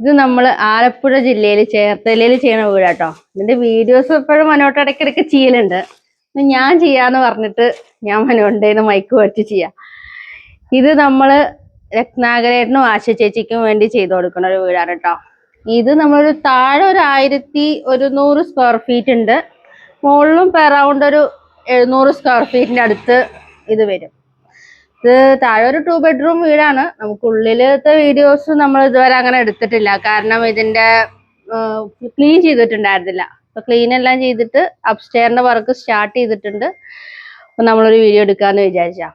ഇത് നമ്മൾ ആലപ്പുഴ ജില്ലയിൽ ചേർത്തലയിൽ ചെയ്യണ വീടാട്ടോ. ഇതിന്റെ വീഡിയോസ് എപ്പോഴും മനോട്ട് ഇടയ്ക്കിടയ്ക്ക് ചെയ്യലുണ്ട്. ഞാൻ ചെയ്യാന്ന് പറഞ്ഞിട്ട് ഞാൻ മനോണ്ടേന്ന് മൈക്ക് വെച്ച് ചെയ്യാം. ഇത് നമ്മള് രത്നാകരേട്ടനും ആശ ചേച്ചിക്കും വേണ്ടി ചെയ്തു കൊടുക്കുന്ന ഒരു വീടാണ് കേട്ടോ. ഇത് നമ്മളൊരു താഴെ ഒരു 1100 സ്ക്വയർ ഫീറ്റ് ഉണ്ട്. മുകളിലും അറൗണ്ട് ഒരു 700 സ്ക്വയർ ഫീറ്റിന്റെ അടുത്ത് ഇത് വരും. ഇത് താഴെ ഒരു 2 ബെഡ്റൂം വീടാണ്. നമുക്ക് ഉള്ളിലത്തെ വീഡിയോസ് നമ്മൾ ഇതുവരെ അങ്ങനെ എടുത്തിട്ടില്ല. കാരണം ഇതിന്റെ ക്ലീൻ ചെയ്തിട്ടുണ്ടായിരുന്നില്ല. അപ്പൊ ക്ലീൻ എല്ലാം ചെയ്തിട്ട് അപ്സ്റ്റെയറിന്റെ വർക്ക് സ്റ്റാർട്ട് ചെയ്തിട്ടുണ്ട്. അപ്പൊ നമ്മളൊരു വീഡിയോ എടുക്കാന്ന് വിചാരിച്ചാ.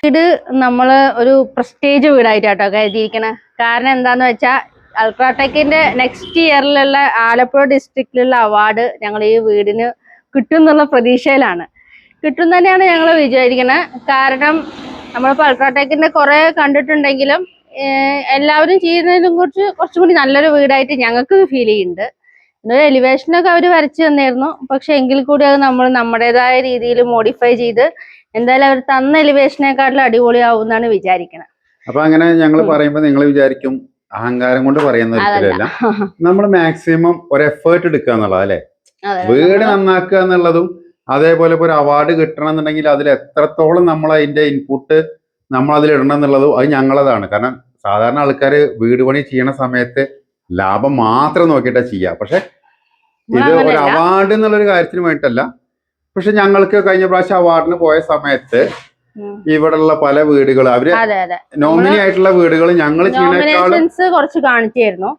വീട് നമ്മള് ഒരു പ്രസ്റ്റേജ് വീടായിട്ടാട്ടോ കരുതിയിരിക്കണേ. കാരണം എന്താന്ന് വെച്ചാൽ അൾട്രാടെക്കിന്റെ നെക്സ്റ്റ് ഇയറിലുള്ള ആലപ്പുഴ ഡിസ്ട്രിക്റ്റിലുള്ള അവാർഡ് ഞങ്ങൾ ഈ വീടിന് കിട്ടും എന്നുള്ള പ്രതീക്ഷയിലാണ്. കിട്ടും തന്നെയാണ് ഞങ്ങൾ വിചാരിക്കുന്നത്. കാരണം നമ്മളിപ്പോൾ അൾട്രാടെക്കിന്റെ കുറെ കണ്ടിട്ടുണ്ടെങ്കിലും എല്ലാവരും ചെയ്യുന്നതിലും കുറച്ചും കൂടി നല്ലൊരു വീടായിട്ട് ഞങ്ങൾക്ക് ഫീൽ ചെയ്യുന്നുണ്ട്. എന്നൊരു എലിവേഷനൊക്കെ അവർ വരച്ചു തന്നിരുന്നു. പക്ഷെ എങ്കിൽ കൂടി അത് നമ്മൾ നമ്മുടേതായ രീതിയിൽ മോഡിഫൈ ചെയ്ത് എന്തായാലും അവർ തന്ന എലിവേഷനെക്കാട്ടിലും അടിപൊളിയാവും എന്നാണ് വിചാരിക്കുന്നത്. അപ്പൊ അങ്ങനെ ഞങ്ങൾ പറയുമ്പോൾ നിങ്ങൾ വിചാരിക്കും അഹങ്കാരം കൊണ്ട് പറയുന്ന ഒരിക്കലല്ല. നമ്മൾ മാക്സിമം ഒരു എഫേർട്ട് എടുക്കുക എന്നുള്ളത് അല്ലെ. വീട് നന്നാക്കുക എന്നുള്ളതും അതേപോലെ ഇപ്പൊ ഒരു അവാർഡ് കിട്ടണം എന്നുണ്ടെങ്കിൽ അതിൽ എത്രത്തോളം നമ്മൾ അതിന്റെ ഇൻപുട്ട് നമ്മൾ അതിൽ ഇടണം എന്നുള്ളതും അത് ഞങ്ങളതാണ്. കാരണം സാധാരണ ആൾക്കാര് വീട് പണി ചെയ്യണ സമയത്ത് ലാഭം മാത്രം നോക്കിയിട്ടാ ചെയ്യുക. പക്ഷെ ഇത് ഒരു അവാർഡ് എന്നുള്ളൊരു കാര്യത്തിന് വേണ്ടിയിട്ടല്ല. പക്ഷെ ഞങ്ങൾക്ക് കഴിഞ്ഞ പ്രാവശ്യം അവാർഡിന് പോയ സമയത്ത് ഇവിടെയുള്ള പല വീടുകൾ അവര് നോമിനി ആയിട്ടുള്ള വീടുകൾ ഞങ്ങൾ കുറച്ച് കാണിച്ചായിരുന്നു.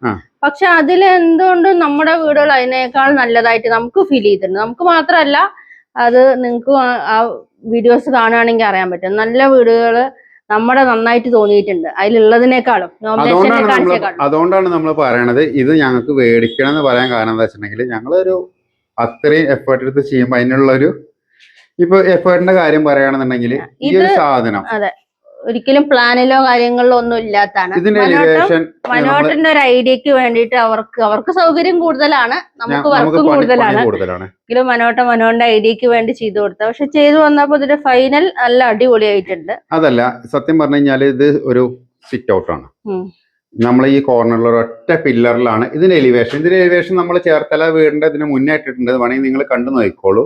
പക്ഷെ അതിൽ എന്തുകൊണ്ടും നമ്മുടെ വീടുകൾ അതിനേക്കാൾ നല്ലതായിട്ട് നമുക്ക് ഫീൽ ചെയ്തിട്ടുണ്ട്. നമുക്ക് മാത്രമല്ല, അത് നിങ്ങൾക്ക് ആ വീഡിയോസ് കാണുകയാണെങ്കിൽ അറിയാൻ പറ്റും. നല്ല വീടുകൾ നമ്മുടെ നന്നായിട്ട് തോന്നിയിട്ടുണ്ട് അതിലുള്ളതിനേക്കാളും. അതുകൊണ്ടാണ് നമ്മൾ പറയണത് ഇത് ഞങ്ങൾക്ക് മേടിക്കണം എന്ന് പറയാൻ കാരണം എന്താ വെച്ചിട്ടുണ്ടെങ്കിൽ ഞങ്ങളൊരു അത്രയും എഫേർട്ട് എടുത്ത് ചെയ്യുമ്പോൾ അതിനുള്ളൊരു ഇപ്പൊ എഫേർട്ടിന്റെ കാര്യം പറയുകയാണെന്നുണ്ടെങ്കിൽ ഈ ഒരു സാധനം ഒരിക്കലും പ്ലാനിലോ കാര്യങ്ങളിലോ ഒന്നും ഇല്ലാത്തതാണ്. മനോട്ടിന്റെ ഒരു ഐഡിയക്ക് വേണ്ടിയിട്ട് അവർക്ക് സൗകര്യം കൂടുതലാണ്, നമുക്ക് വർക്കും കൂടുതലാണ്. എങ്കിലും മനോന്റെ ഐഡിയക്ക് വേണ്ടി ചെയ്തു കൊടുത്ത. പക്ഷെ ചെയ്തു വന്നപ്പോ ഇതിന്റെ ഫൈനൽ നല്ല അടിപൊളിയായിട്ടുണ്ട്. അതല്ല, സത്യം പറഞ്ഞു കഴിഞ്ഞാല് ഇത് ഒരു സിറ്റ് ഔട്ട് ആണ്. നമ്മൾ ഈ കോർണറിൽ ഒരൊറ്റ പില്ലറിലാണ് ഇതിന്റെ എലിവേഷൻ. ഇതിന്റെ എലിവേഷൻ നമ്മൾ ചേർത്തല വീടിന്റെ ഇതിന് മുന്നേ ഇട്ടിട്ടുണ്ട്. വേണമെങ്കിൽ നിങ്ങൾ കണ്ടു നോക്കിക്കോളൂ.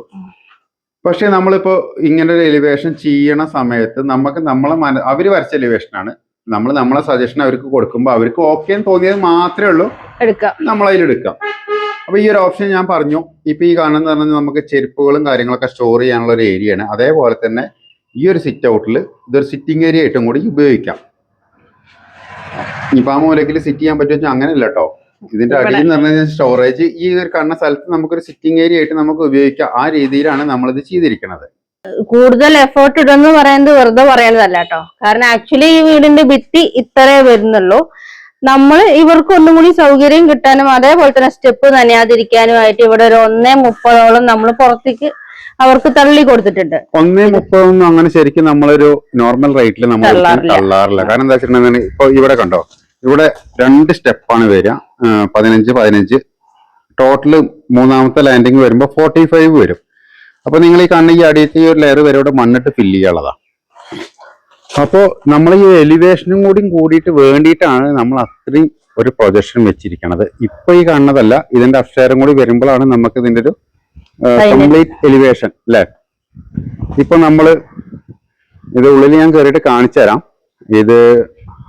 പക്ഷെ നമ്മളിപ്പോ ഇങ്ങനെ ഒരു എലിവേഷൻ ചെയ്യണ സമയത്ത് നമുക്ക് അവര് വരച്ച എലിവേഷനാണ്. നമ്മളെ സജഷൻ അവർക്ക് കൊടുക്കുമ്പോൾ അവർക്ക് ഓക്കെ എന്ന് തോന്നിയത് മാത്രമേ ഉള്ളൂ നമ്മളതിലെടുക്കാം. അപ്പൊ ഈ ഒരു ഓപ്ഷൻ ഞാൻ പറഞ്ഞു. ഇപ്പൊ ഈ കാണുന്ന പറഞ്ഞാൽ നമുക്ക് ചെരുപ്പുകളും കാര്യങ്ങളൊക്കെ സ്റ്റോർ ചെയ്യാനുള്ള ഒരു ഏരിയയാണ്. അതേപോലെ തന്നെ ഈ ഒരു സിറ്റ് ഔട്ടിൽ ഇതൊരു സിറ്റിംഗ് ഏരിയ ആയിട്ടും കൂടി ഉപയോഗിക്കാം. ഇപ്പൊ ആ മൂലക്കിൽ സിറ്റ് ചെയ്യാൻ പറ്റുമെന്ന് അങ്ങനെയല്ല കേട്ടോ. ഇതിന്റെ അടിയിൽ എന്ന് പറഞ്ഞാൽ സ്റ്റോറേജ് ഈ ഒരു കാണുന്ന സ്ഥലത്ത് നമുക്കൊരു സിറ്റിംഗ് ഏരിയ ആയിട്ട് നമുക്ക് ഉപയോഗിക്കാം. ആ രീതിയിലാണ് നമ്മളിത് ചെയ്തിരിക്കുന്നത്. കൂടുതൽ എഫേർട്ട് ഇടുന്നു പറയുന്നത് വെറുതെ പറയുന്നതല്ല കേട്ടോ. കാരണം ആക്ച്വലി ഈ വീടിന്റെ ഭിത്തി ഇത്രേ വരുന്നുള്ളൂ. നമ്മൾ ഇവർക്ക് ഒന്നും കൂടി സൗകര്യം കിട്ടാനും അതേപോലെ തന്നെ സ്റ്റെപ്പ് നനയാതിരിക്കാനുമായിട്ട് ഇവിടെ ഒരു 1.30 നമ്മൾ പുറത്തേക്ക് അവർക്ക് തള്ളി കൊടുത്തിട്ടുണ്ട്. 1.30 അങ്ങനെ ശരിക്കും നമ്മളൊരു നോർമൽ റേറ്റിൽ നമ്മൾ തള്ളാറില്ല. കാരണം എന്താ വെച്ചിട്ടുണ്ടെങ്കിൽ ഇപ്പൊ ഇവിടെ കണ്ടോ, ഇവിടെ 2 സ്റ്റെപ്പാണ് വരിക. 15 ടോട്ടല് മൂന്നാമത്തെ ലാൻഡിങ് വരുമ്പോൾ 45 വരും. അപ്പൊ നിങ്ങൾ ഈ കാണുന്ന ഈ അടിയത്തെ ഈ ഒരു ലെയർ വരെ ഇവിടെ മണ്ണിട്ട് ഫില്ല് ചെയ്യാനുള്ളതാ. അപ്പോ നമ്മൾ ഈ എലിവേഷനും കൂടിയിട്ട് വേണ്ടിയിട്ടാണ് നമ്മൾ അത്രയും ഒരു പ്രൊജക്ഷൻ വെച്ചിരിക്കുന്നത്. ഇപ്പൊ ഈ കാണുന്നതല്ല, ഇതിന്റെ അപ്സ്റ്റെയറും കൂടി വരുമ്പോഴാണ് നമുക്ക് ഇതിന്റെ ഒരു കംപ്ലീറ്റ് എലിവേഷൻ അല്ലെ. ഇപ്പൊ നമ്മള് ഇത് ഉള്ളിൽ ഞാൻ കയറിയിട്ട് കാണിച്ചു തരാം. ഇത്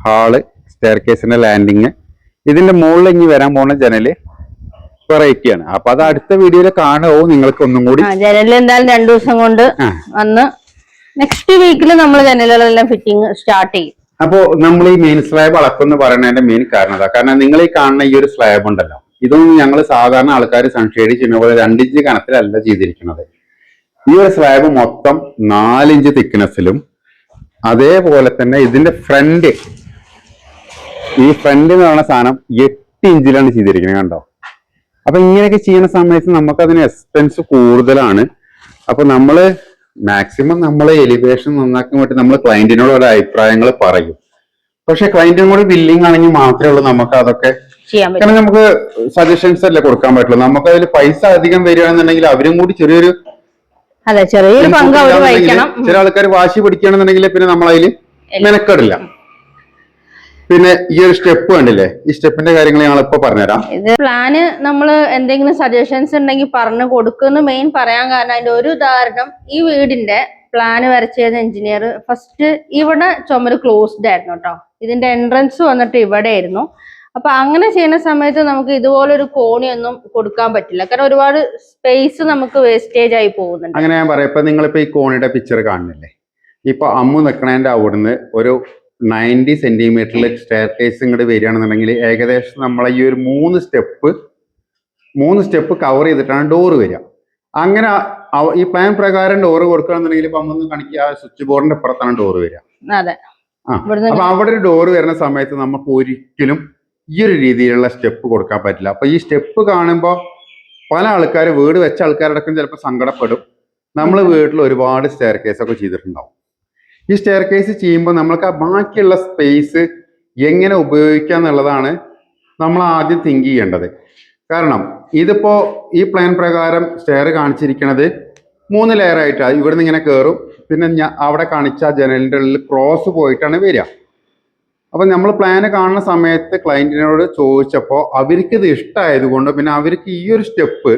ഹാള്, സ്റ്റെയർ കേസിന്റെ ലാൻഡിങ്, ഇതിന്റെ മുകളിൽ ഇനി വരാൻ പോകുന്ന ജനല് വെറൈറ്റിയാണ്. അപ്പൊ അത് അടുത്ത വീഡിയോയിൽ കാണുമോ നിങ്ങൾക്ക് ഒന്നും കൂടി. ജനല് എന്തായാലും 2 ദിവസം കൊണ്ട് വന്ന് നെക്സ്റ്റ് വീക്കിൽ നമ്മൾ ജനലുകളെല്ലാം ഫിറ്റിംഗ് സ്റ്റാർട്ട് ചെയ്യും. അപ്പോ നമ്മൾ ഈ മെയിൻ സ്ലാബ് അളക്കെന്ന് പറയുന്നതിന്റെ മെയിൻ കാരണം അതാ. കാരണം നിങ്ങൾ ഈ കാണുന്ന ഈ ഒരു സ്ലാബ് ഉണ്ടല്ലോ, ഇതൊന്നും ഞങ്ങൾ സാധാരണ ആൾക്കാർ സൺഷെയ്ഡ് ചെയ്യുന്ന പോലെ 2 ഇഞ്ച് കനത്തിലല്ല ചെയ്തിരിക്കുന്നത്. ഈ ഒരു സ്ലാബ് മൊത്തം 4 ഇഞ്ച് തിക്നെസ്സിലും അതേപോലെ തന്നെ ഇതിന്റെ ഫ്രണ്ട്, ഈ ഫ്രണ്ട് എന്ന് പറയുന്ന സാധനം 8 ഇഞ്ചിലാണ് ചെയ്തിരിക്കുന്നത്. കണ്ടോ? അപ്പൊ ഇങ്ങനെയൊക്കെ ചെയ്യുന്ന സമയത്ത് നമുക്ക് അതിന് എക്സ്പെൻസ് കൂടുതലാണ്. അപ്പൊ നമ്മള് മാക്സിമം നമ്മളെ എലിവേഷൻ നന്നാക്കാൻ വേണ്ടി നമ്മൾ ക്ലയന്റിനോട് ഒരു അഭിപ്രായങ്ങൾ പറയും. പക്ഷെ ക്ലയന്റിനും കൂടി ബില്ലിംഗ് ആണെങ്കിൽ മാത്രമേ ഉള്ളൂ നമുക്ക് അതൊക്കെ. കാരണം നമുക്ക് സജഷൻസ് അല്ലേ കൊടുക്കാൻ പറ്റുള്ളൂ. നമുക്ക് അതിൽ പൈസ അധികം വരികയാണെന്നുണ്ടെങ്കിൽ അവരും കൂടി ചെറിയൊരു പങ്ക് അവർ വഹിക്കണം. ചില ആൾക്കാർ വാശി പിടിക്കുകയാണെന്നുണ്ടെങ്കിൽ പിന്നെ നമ്മളതിൽ മെനക്കെടില്ല. പിന്നെ ഈ ഒരു സ്റ്റെപ്പ് കണ്ടില്ലേ, ഈ സ്റ്റെപ്പിന്റെ കാര്യങ്ങൾ ഞങ്ങൾ ഇപ്പൊ പറഞ്ഞുതരാം. ഇത് പ്ലാന് നമ്മൾ എന്തെങ്കിലും സജഷൻസ് ഉണ്ടെങ്കിൽ പറഞ്ഞു കൊടുക്കുന്നു മെയിൻ പറയാൻ കാരണം അതിന്റെ ഒരു ഉദാഹരണം, ഈ വീടിന്റെ പ്ലാന് വരച്ചത് എഞ്ചിനീയർ ഫസ്റ്റ് ഇവിടെ ചുമര് ക്ലോസ്ഡ് ആയിരുന്നു കേട്ടോ. ഇതിന്റെ എൻട്രൻസ് വന്നിട്ട് ഇവിടെ ആയിരുന്നു. അപ്പൊ അങ്ങനെ ചെയ്യുന്ന സമയത്ത് നമുക്ക് ഇതുപോലൊരു കോണിയൊന്നും കൊടുക്കാൻ പറ്റില്ല, കാരണം ഒരുപാട് സ്പേസ് നമുക്ക് വേസ്റ്റേജ് ആയി പോകുന്നുണ്ട്. അങ്ങനെ ഞാൻ പറയാം, ഇപ്പൊ നിങ്ങളിപ്പോ ഈ കോണിയുടെ പിക്ചർ കാണുന്നില്ലേ, ഇപ്പൊ അമ്മു നിൽക്കണേന്റെ അവിടുന്ന് ഒരു 90 സെന്റിമീറ്ററിൽ സ്റ്റെയർ കേസ് ഇങ്ങോട്ട് വരികയാണെന്നുണ്ടെങ്കിൽ ഏകദേശം നമ്മളെ ഈ ഒരു മൂന്ന് സ്റ്റെപ്പ് കവർ ചെയ്തിട്ടാണ് ഡോറ് വരിക. അങ്ങനെ ഈ പ്ലാൻ പ്രകാരം ഡോറ് കൊടുക്കുകയാണെന്നുണ്ടെങ്കിൽ ഇപ്പൊ അമ്മൊന്ന് കാണിക്കുക, ആ സ്വിച്ച് ബോർഡിന്റെ അപ്പുറത്താണ് ഡോറ് വരിക. അതെ. അപ്പൊ അവിടെ ഒരു ഡോറ് വരുന്ന സമയത്ത് നമുക്ക് ഒരിക്കലും ഈ ഒരു രീതിയിലുള്ള സ്റ്റെപ്പ് കൊടുക്കാൻ പറ്റില്ല. അപ്പൊ ഈ സ്റ്റെപ്പ് കാണുമ്പോൾ പല ആൾക്കാർ, വീട് വെച്ച ആൾക്കാരടക്കം ചിലപ്പോൾ സങ്കടപ്പെടും. നമ്മൾ വീട്ടിൽ ഒരുപാട് സ്റ്റെയർ കേസ് ഒക്കെ ചെയ്തിട്ടുണ്ടാവും. ഈ സ്റ്റെയർ കേസ് ചെയ്യുമ്പോൾ നമ്മൾക്ക് ആ ബാക്കിയുള്ള സ്പേസ് എങ്ങനെ ഉപയോഗിക്കുക എന്നുള്ളതാണ് നമ്മൾ ആദ്യം തിങ്ക് ചെയ്യേണ്ടത്. കാരണം ഇതിപ്പോ ഈ പ്ലാൻ പ്രകാരം സ്റ്റെയർ കാണിച്ചിരിക്കുന്നത് 3 ലെയർ ആയിട്ടാണ്. ഇവിടുന്ന് ഇങ്ങനെ കയറും, പിന്നെ അവിടെ കാണിച്ച ജനലിൻ്റെ ഉള്ളിൽ ക്രോസ് പോയിട്ടാണ് വരിക. അപ്പൊ നമ്മൾ പ്ലാന് കാണുന്ന സമയത്ത് ക്ലയന്റിനോട് ചോദിച്ചപ്പോൾ അവർക്ക് ഇത് ഇഷ്ടമായത് കൊണ്ട് പിന്നെ അവർക്ക് ഈ ഒരു സ്റ്റെപ്പ്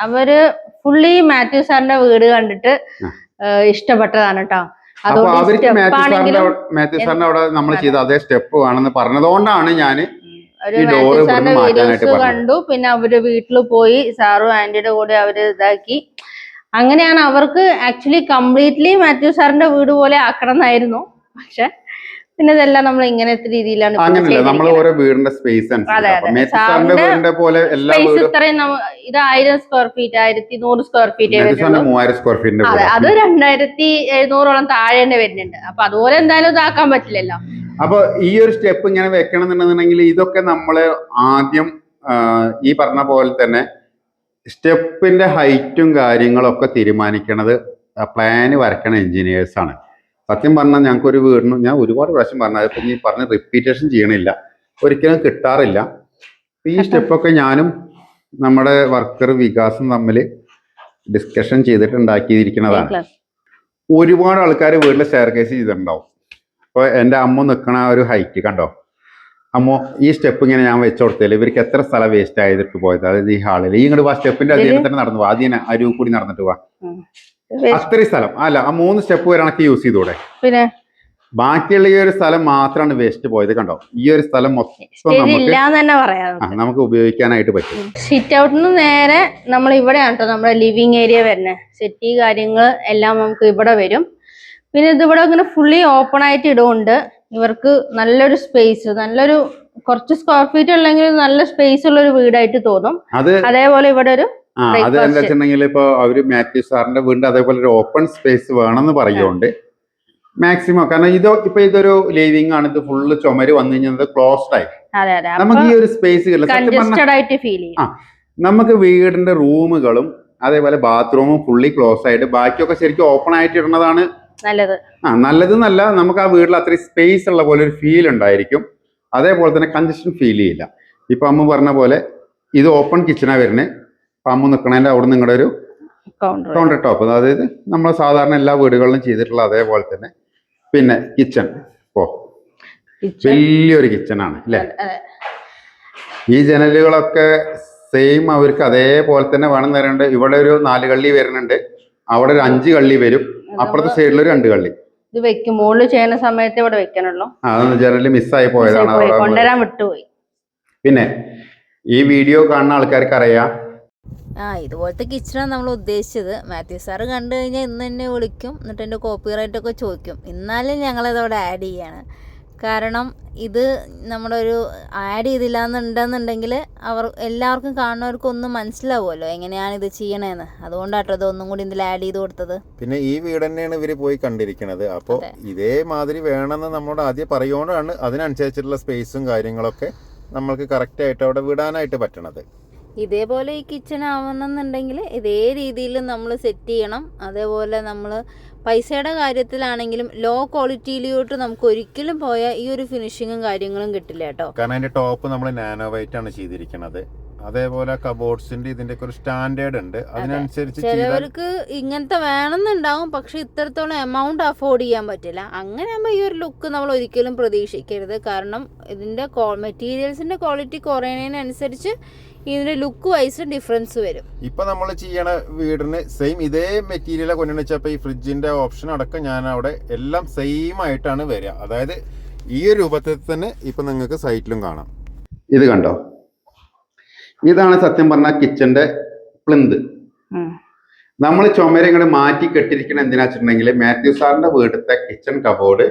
അവര് ഫുള്ളി മാത്യു സാറിന്റെ വീട് കണ്ടിട്ട് ഇഷ്ടപ്പെട്ടതാണ് കേട്ടോ. അപ്പൊ അവർക്ക് മാത്യു സാറിന്റെ അവിടെ നമ്മൾ ചെയ്ത അതേ സ്റ്റെപ്പ് വേണമെന്ന് പറഞ്ഞതുകൊണ്ടാണ് ഞാൻ വീഡിയോസ് കണ്ടു. പിന്നെ അവര് വീട്ടിൽ പോയി സാറും ആന്റിയുടെ കൂടെ അവര് ഇതാക്കി. അങ്ങനെയാണ് അവർക്ക് ആക്ച്വലി കംപ്ലീറ്റ്ലി മാത്യു സാറിന്റെ വീട് പോലെ ആക്കണം എന്നായിരുന്നു. പക്ഷെ പിന്നെ ഇതെല്ലാം നമ്മൾ ഇങ്ങനത്തെ രീതിയിലാണ്. അങ്ങനെയല്ല, നമ്മൾ ഓരോ വീടിന്റെ സ്പേസ് ഇത്രയും ഇത് 1000 സ്ക്വയർ ഫീറ്റ് 1100 സ്ക്വയർ ഫീറ്റ് അതെ, അത് 2700ഓളം താഴെ വരുന്നുണ്ട്. അപ്പൊ അതുപോലെ എന്തായാലും ഇതാക്കാൻ പറ്റില്ലല്ലോ. അപ്പൊ ഈ ഒരു സ്റ്റെപ്പ് ഇങ്ങനെ വെക്കണം എന്നുണ്ടെന്നുണ്ടെങ്കിൽ ഇതൊക്കെ നമ്മള് ആദ്യം ഈ പറഞ്ഞ പോലെ തന്നെ സ്റ്റെപ്പിന്റെ ഹൈറ്റും കാര്യങ്ങളൊക്കെ തീരുമാനിക്കണത് പ്ലാന് വരക്കണ എഞ്ചിനീയേഴ്സ് ആണ്. സത്യം പറഞ്ഞാൽ ഞങ്ങൾക്ക് ഒരു വീടിന് ഞാൻ ഒരുപാട് പ്രാവശ്യം പറഞ്ഞത്, ഇപ്പം ഈ പറഞ്ഞ റിപ്പീറ്റേഷൻ ചെയ്യണില്ല, ഒരിക്കലും കിട്ടാറില്ല. ഈ സ്റ്റെപ്പൊക്കെ ഞാനും നമ്മുടെ വർക്കർ വികാസം തമ്മിൽ ഡിസ്കഷൻ ചെയ്തിട്ട് ഉണ്ടാക്കിയിരിക്കുന്നതാണ്. ഒരുപാട് ആൾക്കാർ വീട്ടിൽ സ്റ്റെയർ കേസ് ചെയ്തിട്ടുണ്ടാവും. ഇപ്പോൾ എൻ്റെ അമ്മ നിൽക്കണ ആ ഒരു ഹൈറ്റ് കണ്ടോ, അമ്മ ഈ സ്റ്റെപ്പ് ഇങ്ങനെ ഞാൻ വെച്ചു കൊടുത്തതിൽ ഇവർക്ക് എത്ര സ്ഥലം വേസ്റ്റ് ആയിട്ട് പോയത്. അതായത് ഈ ഹാളിൽ ഈ ഇങ്ങോട്ട് ആ സ്റ്റെപ്പിന്റെ അധികം തന്നെ നടന്നു പോവാ, ആദ്യം അരുവ് കൂടി നടന്നിട്ട് പോവാ, അത്രയും സ്ഥലം അല്ല ആ 3 സ്റ്റെപ്പ് വരെ കണക്ക് യൂസ് ചെയ്തൂടെ. പിന്നെ ബാക്കിയുള്ള ഈ ഒരു സ്ഥലം മാത്രമാണ് വേസ്റ്റ് പോയത്. കണ്ടോ, ഈ ഒരു സ്ഥലം മൊത്തം നമുക്ക് ഉപയോഗിക്കാനായിട്ട് പറ്റും. സിറ്റ് ഔട്ടിന് നേരെ നമ്മൾ ഇവിടെയാണ് കേട്ടോ നമ്മുടെ ലിവിങ് ഏരിയ വരുന്നത്. സെറ്റി കാര്യങ്ങൾ എല്ലാം നമുക്ക് ഇവിടെ വരും. പിന്നെ ഇതിവിടെ ഇങ്ങനെ ഫുള്ളി ഓപ്പൺ ആയിട്ട് ഇടുകൊണ്ട് ഇവർക്ക് നല്ലൊരു സ്പേസ്, നല്ലൊരു കുറച്ച് സ്ക്വയർ ഫീറ്റ് ഉള്ളെങ്കിൽ നല്ല സ്പേസ് ഉള്ള ഒരു വീടായിട്ട് തോന്നും. അതേപോലെ ഇവിടെ ഒരു അത് എന്താ വെച്ചിട്ടുണ്ടെങ്കിൽ ഇപ്പൊ അവര് മാത്യു സാറിന്റെ വീടിന്റെ അതേപോലെ ഒരു ഓപ്പൺ സ്പേസ് വേണമെന്ന് പറയുകൊണ്ട് മാക്സിമം, കാരണം ഇതൊരു ലിവിംഗ് ആണ്, ഇത് ഫുള്ള് ചുമര് വന്നു കഴിഞ്ഞാൽ ക്ലോസ്ഡ് ആയി നമുക്ക് ഈ ഒരു സ്പേസ് നമുക്ക് വീടിന്റെ റൂമുകളും അതേപോലെ ബാത്റൂമും ഫുള്ളി ക്ലോസ് ആയിട്ട് ബാക്കിയൊക്കെ ശരിക്കും ഓപ്പൺ ആയിട്ട് ഇടുന്നതാണ് നല്ലത്. നല്ലതെന്നല്ല, നമുക്ക് ആ വീട്ടിൽ അത്രയും സ്പേസ് ഉള്ള പോലെ ഒരു ഫീൽ ഉണ്ടായിരിക്കും. അതേപോലെ തന്നെ കൺജഷൻ ഫീൽ ചെയ്യില്ല. ഇപ്പൊ അമ്മ പറഞ്ഞ പോലെ ഇത് ഓപ്പൺ കിച്ചണാ വരുന്നത്. അപ്പൊ അമ്മ നിൽക്കണതിന്റെ അവിടെ നിങ്ങളുടെ ഒരു കൗണ്ടർ ടോപ്പ്, അതായത് നമ്മൾ സാധാരണ എല്ലാ വീടുകളിലും ചെയ്തിട്ടുള്ള അതേപോലെ തന്നെ. പിന്നെ കിച്ചൺ വലിയൊരു കിച്ചണാണ് അല്ലേ. ഈ ജനലുകളൊക്കെ സെയിം അവർക്ക് അതേപോലെ തന്നെ വേണം തരുന്നുണ്ട്. ഇവിടെ ഒരു 4 കള്ളി വരുന്നുണ്ട്, അവിടെ ഒരു 5 കള്ളി വരും, അപ്പുറത്തെ സൈഡിൽ ഒരു 2 കള്ളി. ഇത് വെക്കും മുകളിൽ ചെയ്യുന്ന സമയത്ത് ഇവിടെ വെക്കണല്ലോ. അതൊന്ന് ജനല് മിസ്സായി പോയതാണ്, കൊണ്ടുവരാൻ വിട്ടുപോയി. പിന്നെ ഈ വീഡിയോ കാണുന്ന ആൾക്കാർക്ക് അറിയാം ഇതുപോലത്തെ കിച്ചണാണ് നമ്മൾ ഉദ്ദേശിച്ചത്. മാത്യു സാറ് കണ്ടു കഴിഞ്ഞാൽ ഇന്ന് തന്നെ വിളിക്കും, എന്നിട്ട് എൻ്റെ കോപ്പിറൈറ്റ് ഒക്കെ ചോദിക്കും. എന്നാലും ഞങ്ങളിതവിടെ ആഡ് ചെയ്യാണ്. കാരണം ഇത് നമ്മുടെ ഒരു ആഡ് ചെയ്തില്ല എന്നുണ്ടെന്നുണ്ടെങ്കിൽ എല്ലാവർക്കും കാണുന്നവർക്കും ഒന്നും മനസ്സിലാവുമല്ലോ എങ്ങനെയാണ് ഇത് ചെയ്യണേന്ന്. അതുകൊണ്ടാട്ടോ ഇതൊന്നും കൂടി ഇതിൽ ആഡ് ചെയ്ത് കൊടുത്തത്. പിന്നെ ഈ വീട് തന്നെയാണ് ഇവർ പോയി കണ്ടിരിക്കുന്നത്. അപ്പോൾ ഇതേമാതിരി വേണമെന്ന് നമ്മളോട് ആദ്യം പറയുകൊണ്ടാണ് അതിനനുസരിച്ചിട്ടുള്ള സ്പേസും കാര്യങ്ങളൊക്കെ നമ്മൾക്ക് കറക്റ്റായിട്ട് അവിടെ വിടാനായിട്ട് പറ്റണത്. ഇതേപോലെ ഈ കിച്ചൺ ആവണമെന്നുണ്ടെങ്കിൽ ഇതേ രീതിയിൽ നമ്മൾ സെറ്റ് ചെയ്യണം. അതേപോലെ നമ്മൾ പൈസയുടെ കാര്യത്തിലാണെങ്കിലും ലോ ക്വാളിറ്റിയിലോട്ട് നമുക്ക് ഒരിക്കലും പോയാൽ ഈ ഒരു ഫിനിഷിങ്ങും കാര്യങ്ങളും കിട്ടില്ല കേട്ടോ. കാരണം അതിന്റെ ടോപ്പ് നമ്മൾ നാനോ വൈറ്റ് ആണ് ചെയ്തിരിക്കുന്നത്. അതേപോലെ കബോർഡ്സിന്റെ ഇതിന്റെ ഒക്കെ ഒരു സ്റ്റാൻഡേർഡ് ഉണ്ട്, അതിനനുസരിച്ച് ചെയ്താൽ ചിലവർക്ക് ഇങ്ങനത്തെ വേണമെന്നുണ്ടാവും, പക്ഷെ ഇത്രത്തോളം എമൗണ്ട് അഫോർഡ് ചെയ്യാൻ പറ്റില്ല. അങ്ങനെ ആകുമ്പോൾ ഈ ഒരു ലുക്ക് നമ്മൾ ഒരിക്കലും പ്രതീക്ഷിക്കരുത്. കാരണം ഇതിന്റെ മെറ്റീരിയൽസിന്റെ ക്വാളിറ്റി കുറയുന്നതിനനുസരിച്ച് ഇതിന്റെ ലുക്ക് വൈസ് ഡിഫറൻസ് വരും. ഇപ്പൊ നമ്മൾ ചെയ്യണ വീടിന് സെയിം ഇതേ മെറ്റീരിയൽ കൊണ്ടുവച്ചപ്പോ ഈ ഫ്രിഡ്ജിന്റെ ഓപ്ഷൻ അടക്കം ഞാൻ അവിടെ എല്ലാം സെയിം ആയിട്ടാണ് വരിക. അതായത് ഈ ഒരു രൂപത്തിൽ തന്നെ ഇപ്പൊ നിങ്ങൾക്ക് സൈറ്റിലും കാണാം. ഇത് കണ്ടോ, ഇതാണ് സത്യം പറഞ്ഞ കിച്ചന്റെ പ്ലിന്ത്. നമ്മൾ ചുമര ഇങ്ങോട്ട് മാറ്റി കെട്ടിരിക്കണ എന്തിനാ വെച്ചിട്ടുണ്ടെങ്കിൽ മാത്യു സാറിന്റെ വീട്ടിലത്തെ കിച്ചൺ കബോർഡ്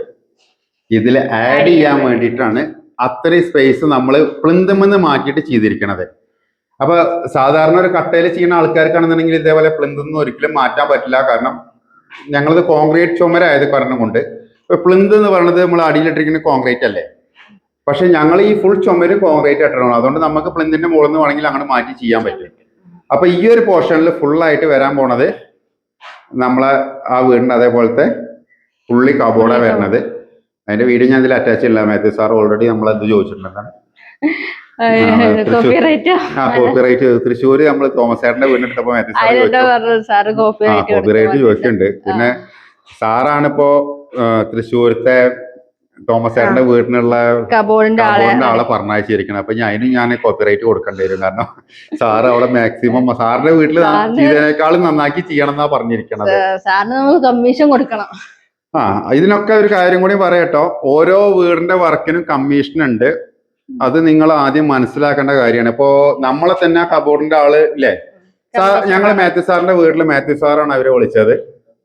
ഇതിൽ ആഡ് ചെയ്യാൻ വേണ്ടിയിട്ടാണ് അത്രയും സ്പേസ് നമ്മൾ പ്ലിന്തുമെന്ന് മാറ്റിയിട്ട് ചെയ്തിരിക്കണത്. അപ്പൊ സാധാരണ ഒരു കട്ടയിൽ ചെയ്യുന്ന ആൾക്കാർക്കാണെന്നുണ്ടെങ്കിൽ ഇതേപോലെ പ്ലിന്തൊന്നും ഒരിക്കലും മാറ്റാൻ പറ്റില്ല. കാരണം ഞങ്ങളത് കോൺക്രീറ്റ് ചുമര ആയത് കാരണം കൊണ്ട് പ്ലിന്ത് എന്ന് പറയുന്നത് നമ്മൾ അടിയിലിട്ടിരിക്കുന്ന കോൺക്രീറ്റ് അല്ലേ, പക്ഷെ ഞങ്ങൾ ഈ ഫുൾ ചുമര് കോൺക്രീറ്റ് ഇട്ടണം. അതുകൊണ്ട് നമുക്ക് പ്ലിന്തിന്റെ മുകളിൽ നിന്ന് വേണമെങ്കിൽ അങ്ങനെ മാറ്റി ചെയ്യാൻ പറ്റും. അപ്പൊ ഈ ഒരു പോർഷനിൽ ഫുള്ളായിട്ട് വരാൻ പോണത് നമ്മളെ ആ വീടിന് അതേപോലത്തെ ഫുള്ളി കബോർഡാണ് വരുന്നത്. അതിന്റെ വീഡിയോ ഞാൻ ഇതിൽ അറ്റാച്ച് ചെയ്യില്ല, മാത്യു സാർ ഓൾറെഡി നമ്മളത് ചോദിച്ചിട്ടുണ്ടാണ്. കോപ്പിറൈറ്റ് തൃശ്ശൂര് നമ്മൾ തോമസ് ചേട്ടന്റെ വീടിനെടുത്തപ്പോ മാത്യു സാർ കോപ്പിറൈറ്റ് ചോദിച്ചിട്ടുണ്ട്. പിന്നെ സാറാണിപ്പോ തൃശ്ശൂരത്തെ തോമസ് ചേട്ടന്റെ വീടിനുള്ള കബോർഡിന്റെ ആളെ പറഞ്ഞയച്ചിരിക്കണം. അപ്പൊ ഞാൻ കോപ്പിറൈറ്റ് കൊടുക്കേണ്ടി വരും. കാരണം സാറ് അവിടെ മാക്സിമം സാറിന്റെ വീട്ടിൽ ചെയ്തതിനേക്കാളും നന്നാക്കി ചെയ്യണം എന്നാ പറഞ്ഞിരിക്കണത്. കമ്മീഷൻ കൊടുക്കണം. ഇതിനൊക്കെ ഒരു കാര്യം കൂടി പറയട്ടോ, ഓരോ വീടിന്റെ വർക്കിനും കമ്മീഷൻ ഉണ്ട്. അത് നിങ്ങൾ ആദ്യം മനസ്സിലാക്കേണ്ട കാര്യമാണ്. ഇപ്പോ നമ്മളെ തന്നെ കബോർഡിന്റെ ആള് ഇല്ലേ, ഞങ്ങൾ മാത്യു സാറിന്റെ വീട്ടിൽ മാത്യു സാറാണ് അവരെ വിളിച്ചത്.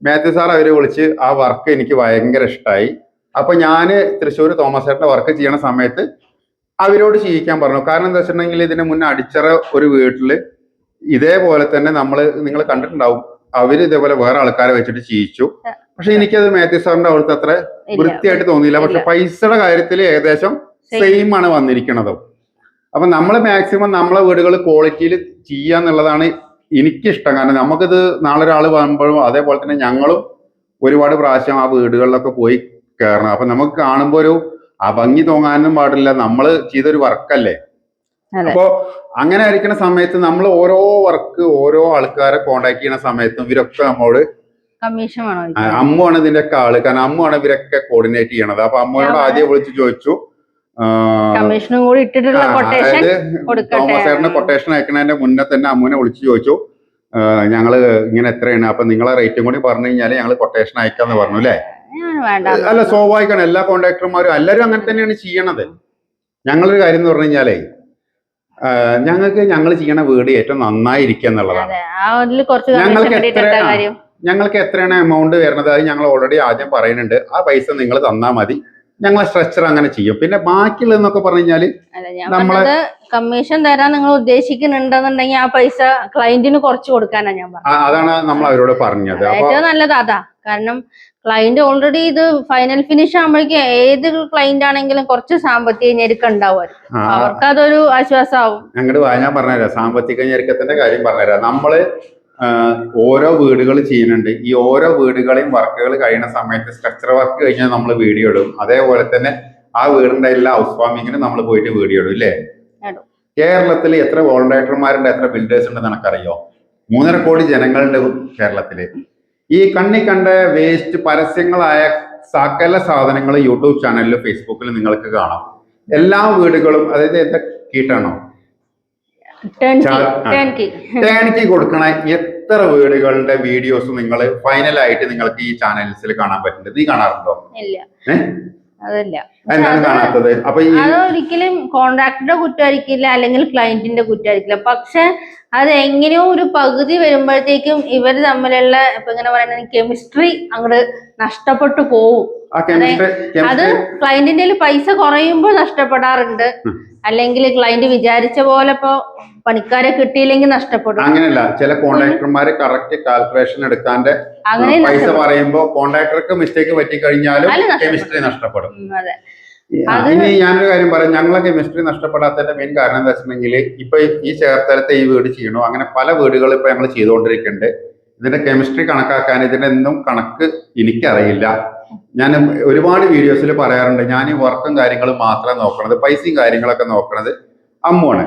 മാത്യു സാർ അവരെ വിളിച്ച് ആ വർക്ക് എനിക്ക് ഭയങ്കര ഇഷ്ടമായി. അപ്പൊ ഞാന് തൃശ്ശൂർ തോമസ് ചേട്ടന്റെ വർക്ക് ചെയ്യണ സമയത്ത് അവരോട് ചെയ്യിക്കാൻ പറഞ്ഞു. കാരണം എന്താ വെച്ചിട്ടുണ്ടെങ്കിൽ ഇതിന് മുന്നേ അടിച്ചറ ഒരു വീട്ടില് ഇതേപോലെ തന്നെ നിങ്ങൾ കണ്ടിട്ടുണ്ടാവും, അവര് ഇതേപോലെ വേറെ ആൾക്കാരെ വെച്ചിട്ട് ചെയ്യിച്ചു. പക്ഷെ എനിക്കത് മാത്യു സാറിന്റെ അവിടുത്തെ അത്ര വൃത്തിയായിട്ട് തോന്നിയില്ല. പക്ഷെ പൈസയുടെ കാര്യത്തിൽ ഏകദേശം സെയിം ആണ് വന്നിരിക്കണത്. അപ്പൊ നമ്മൾ മാക്സിമം നമ്മളെ വീടുകൾ ക്വാളിറ്റിയിൽ ചെയ്യാന്നുള്ളതാണ് എനിക്കിഷ്ടം. കാരണം നമുക്കിത് നാളെ ഒരാൾ വരുമ്പോഴും അതേപോലെ തന്നെ ഞങ്ങളും ഒരുപാട് പ്രാവശ്യം ആ വീടുകളിലൊക്കെ പോയി കയറണം. അപ്പൊ നമുക്ക് കാണുമ്പോ ഒരു ഭംഗി തോന്നാനും പാടില്ല, നമ്മൾ ചെയ്തൊരു വർക്കല്ലേ. അപ്പോ അങ്ങനെ ആയിരിക്കുന്ന സമയത്ത് നമ്മൾ ഓരോ വർക്ക് ഓരോ ആൾക്കാരെ കോണ്ടാക്ട് ചെയ്യുന്ന സമയത്തും ഇവരൊക്കെ നമ്മോട് അമ്മുവാണ് ഇതിന്റെ ഒക്കെ ആള്. കാരണം അമ്മുവാണ് ഇവരൊക്കെ കോർഡിനേറ്റ് ചെയ്യണത്. അപ്പൊ അമ്മയോട് ആദ്യം വിളിച്ച് ചോദിച്ചു, തോമസ് ചേട്ടന് കൊട്ടേഷൻ അയക്കുന്നതിന്റെ മുന്നേ തന്നെ അമ്മുവിനെ വിളിച്ചു ചോദിച്ചു, ഞങ്ങള് ഇങ്ങനെ എത്രയാണ്, അപ്പൊ നിങ്ങളെ റേറ്റും കൂടി പറഞ്ഞു കഴിഞ്ഞാല് ഞങ്ങള് കൊട്ടേഷൻ അയക്കാന്ന് പറഞ്ഞു അല്ലേ. അല്ല, സ്വാഭാവികമാണ്, എല്ലാ കോൺട്രാക്ടർമാരും എല്ലാവരും അങ്ങനെ തന്നെയാണ് ചെയ്യണത്. ഞങ്ങളൊരു കാര്യം എന്ന് പറഞ്ഞു കഴിഞ്ഞാലേ, ഞങ്ങൾ ചെയ്യണ വീട് ഏറ്റവും നന്നായിരിക്കുക എന്നുള്ളതാണ്. ഞങ്ങൾക്ക് എത്രയാണ് എമൗണ്ട് വരുന്നത് അത് ഞങ്ങൾ ഓൾറെഡി ആദ്യം പറയുന്നുണ്ട്. ആ പൈസ നിങ്ങൾ തന്നാൽ മതി, ഞങ്ങൾ സ്ട്രക്ചർ അങ്ങനെ ചെയ്യും. പിന്നെ ബാക്കിയുള്ളതെന്നൊക്കെ പറഞ്ഞു കഴിഞ്ഞാല് നമ്മള് കമ്മീഷൻ തരാൻ നിങ്ങൾ ഉദ്ദേശിക്കുന്നുണ്ടെന്നുണ്ടെങ്കിൽ ആ പൈസ ക്ലയന്റിന് കുറച്ച് കൊടുക്കാനാണ് ഞാൻ പറഞ്ഞത്. അതാണ് നമ്മൾ അവരോട് പറഞ്ഞത്. ഏറ്റവും നല്ലത് അതാ. കാരണം ക്ലയന്റ് ഓൾറെഡി ഇത് ഫൈനൽ ഫിനിഷ് ആകുമ്പോഴേക്കും ഏത് ക്ലയന്റ് ആണെങ്കിലും കുറച്ച് സാമ്പത്തിക ഞെരുക്കം ഉണ്ടാവുമായിരുന്നു. അവർക്ക് അതൊരു ആശ്വാസമാവും. അങ്ങോട്ട് ഞാൻ പറഞ്ഞുതരാം, സാമ്പത്തിക ഞെരുക്കത്തിന്റെ കാര്യം പറഞ്ഞുതരാം. നമ്മള് ഓരോ വീടുകൾ ചെയ്യുന്നുണ്ട്. ഈ ഓരോ വീടുകളെയും വർക്കുകൾ കഴിയുന്ന സമയത്ത് സ്ട്രക്ചർ വർക്ക് കഴിഞ്ഞാൽ നമ്മൾ വീഡിയോ ഇടും. അതേപോലെ തന്നെ ആ വീടിന്റെ എല്ലാ ഹൗസ് വാമിങ്ങിനും നമ്മൾ പോയിട്ട് വീഡിയോ ഇടും ഇല്ലേ. കേരളത്തിൽ എത്ര വോളണ്ടിയർമാരുണ്ട്, എത്ര ബിൽഡേഴ്സ് ഉണ്ടെന്ന് എനിക്കറിയോ? 3.5 കോടി ജനങ്ങളുണ്ട് കേരളത്തില്. ഈ കണ്ണി കണ്ട വേസ്റ്റ് പരസ്യങ്ങളായ സകല സാധനങ്ങൾ യൂട്യൂബ് ചാനലിലും ഫേസ്ബുക്കിലും നിങ്ങൾക്ക് കാണാം. എല്ലാ വീടുകളും, അതായത് എന്താ കീട്ടാണോ ടേൺകി കൊടുക്കണ എത്ര വീടുകളുടെ വീഡിയോസ് നിങ്ങൾ ഫൈനലായിട്ട് നിങ്ങൾക്ക് ഈ ചാനൽസിൽ കാണാൻ പറ്റുന്നുണ്ട്. നീ കാണാറുണ്ടോ? എന്താണ് കാണാത്തത്? അപ്പൊ ഒരിക്കലും കോൺട്രാക്ടറുടെ കുറ്റമായിരിക്കില്ല, അല്ലെങ്കിൽ ക്ലയന്റിന്റെ കുറ്റമായിരിക്കില്ല. പക്ഷെ അത് എങ്ങനെയോ ഒരു പകുതി വരുമ്പോഴത്തേക്കും ഇവർ തമ്മിലുള്ള ഇപ്പൊ ഇങ്ങനെ പറയുന്നത് കെമിസ്ട്രി അങ്ങോട്ട് നഷ്ടപ്പെട്ടു പോവും. അത് ക്ലയന്റിന്റെ പൈസ കുറയുമ്പോൾ നഷ്ടപ്പെടാറുണ്ട്, അല്ലെങ്കിൽ ക്ലയന്റ് വിചാരിച്ച പോലെ ഇപ്പൊ പണിക്കാരെ കിട്ടിയില്ലെങ്കിൽ നഷ്ടപ്പെടും. അങ്ങനെയല്ല, ചില കോൺട്രാക്ടർമാര് കറക്റ്റ് കാൽക്കുലേഷൻ എടുക്കാണ്ട് പൈസ പറയുമ്പോ കോൺട്രാക്ടർക്ക് മിസ്റ്റേക്ക് പറ്റി കഴിഞ്ഞാലും കെമിസ്ട്രി നഷ്ടപ്പെടും. ഇനി ഞാനൊരു കാര്യം പറയാം, ഞങ്ങളെ കെമിസ്ട്രി നഷ്ടപ്പെടാത്തതിന്റെ മെയിൻ കാരണം എന്താ വെച്ചിട്ടുണ്ടെങ്കിൽ ഇപ്പൊ ഈ ചേർത്തലത്തെ ഈ വീട് ചെയ്യണോ, അങ്ങനെ പല വീടുകൾ ഇപ്പൊ ഞങ്ങൾ ചെയ്തുകൊണ്ടിരിക്കുന്നുണ്ട്. ഇതിന്റെ കെമിസ്ട്രി കണക്കാക്കാൻ ഇതിന്റെ ഒന്നും കണക്ക് എനിക്കറിയില്ല. ഞാൻ ഒരുപാട് വീഡിയോസിൽ പറയാറുണ്ട്, ഞാൻ ഈ വർക്കും കാര്യങ്ങളും മാത്രം നോക്കണത്, പൈസയും കാര്യങ്ങളൊക്കെ നോക്കണത് അമ്മുവാണ്.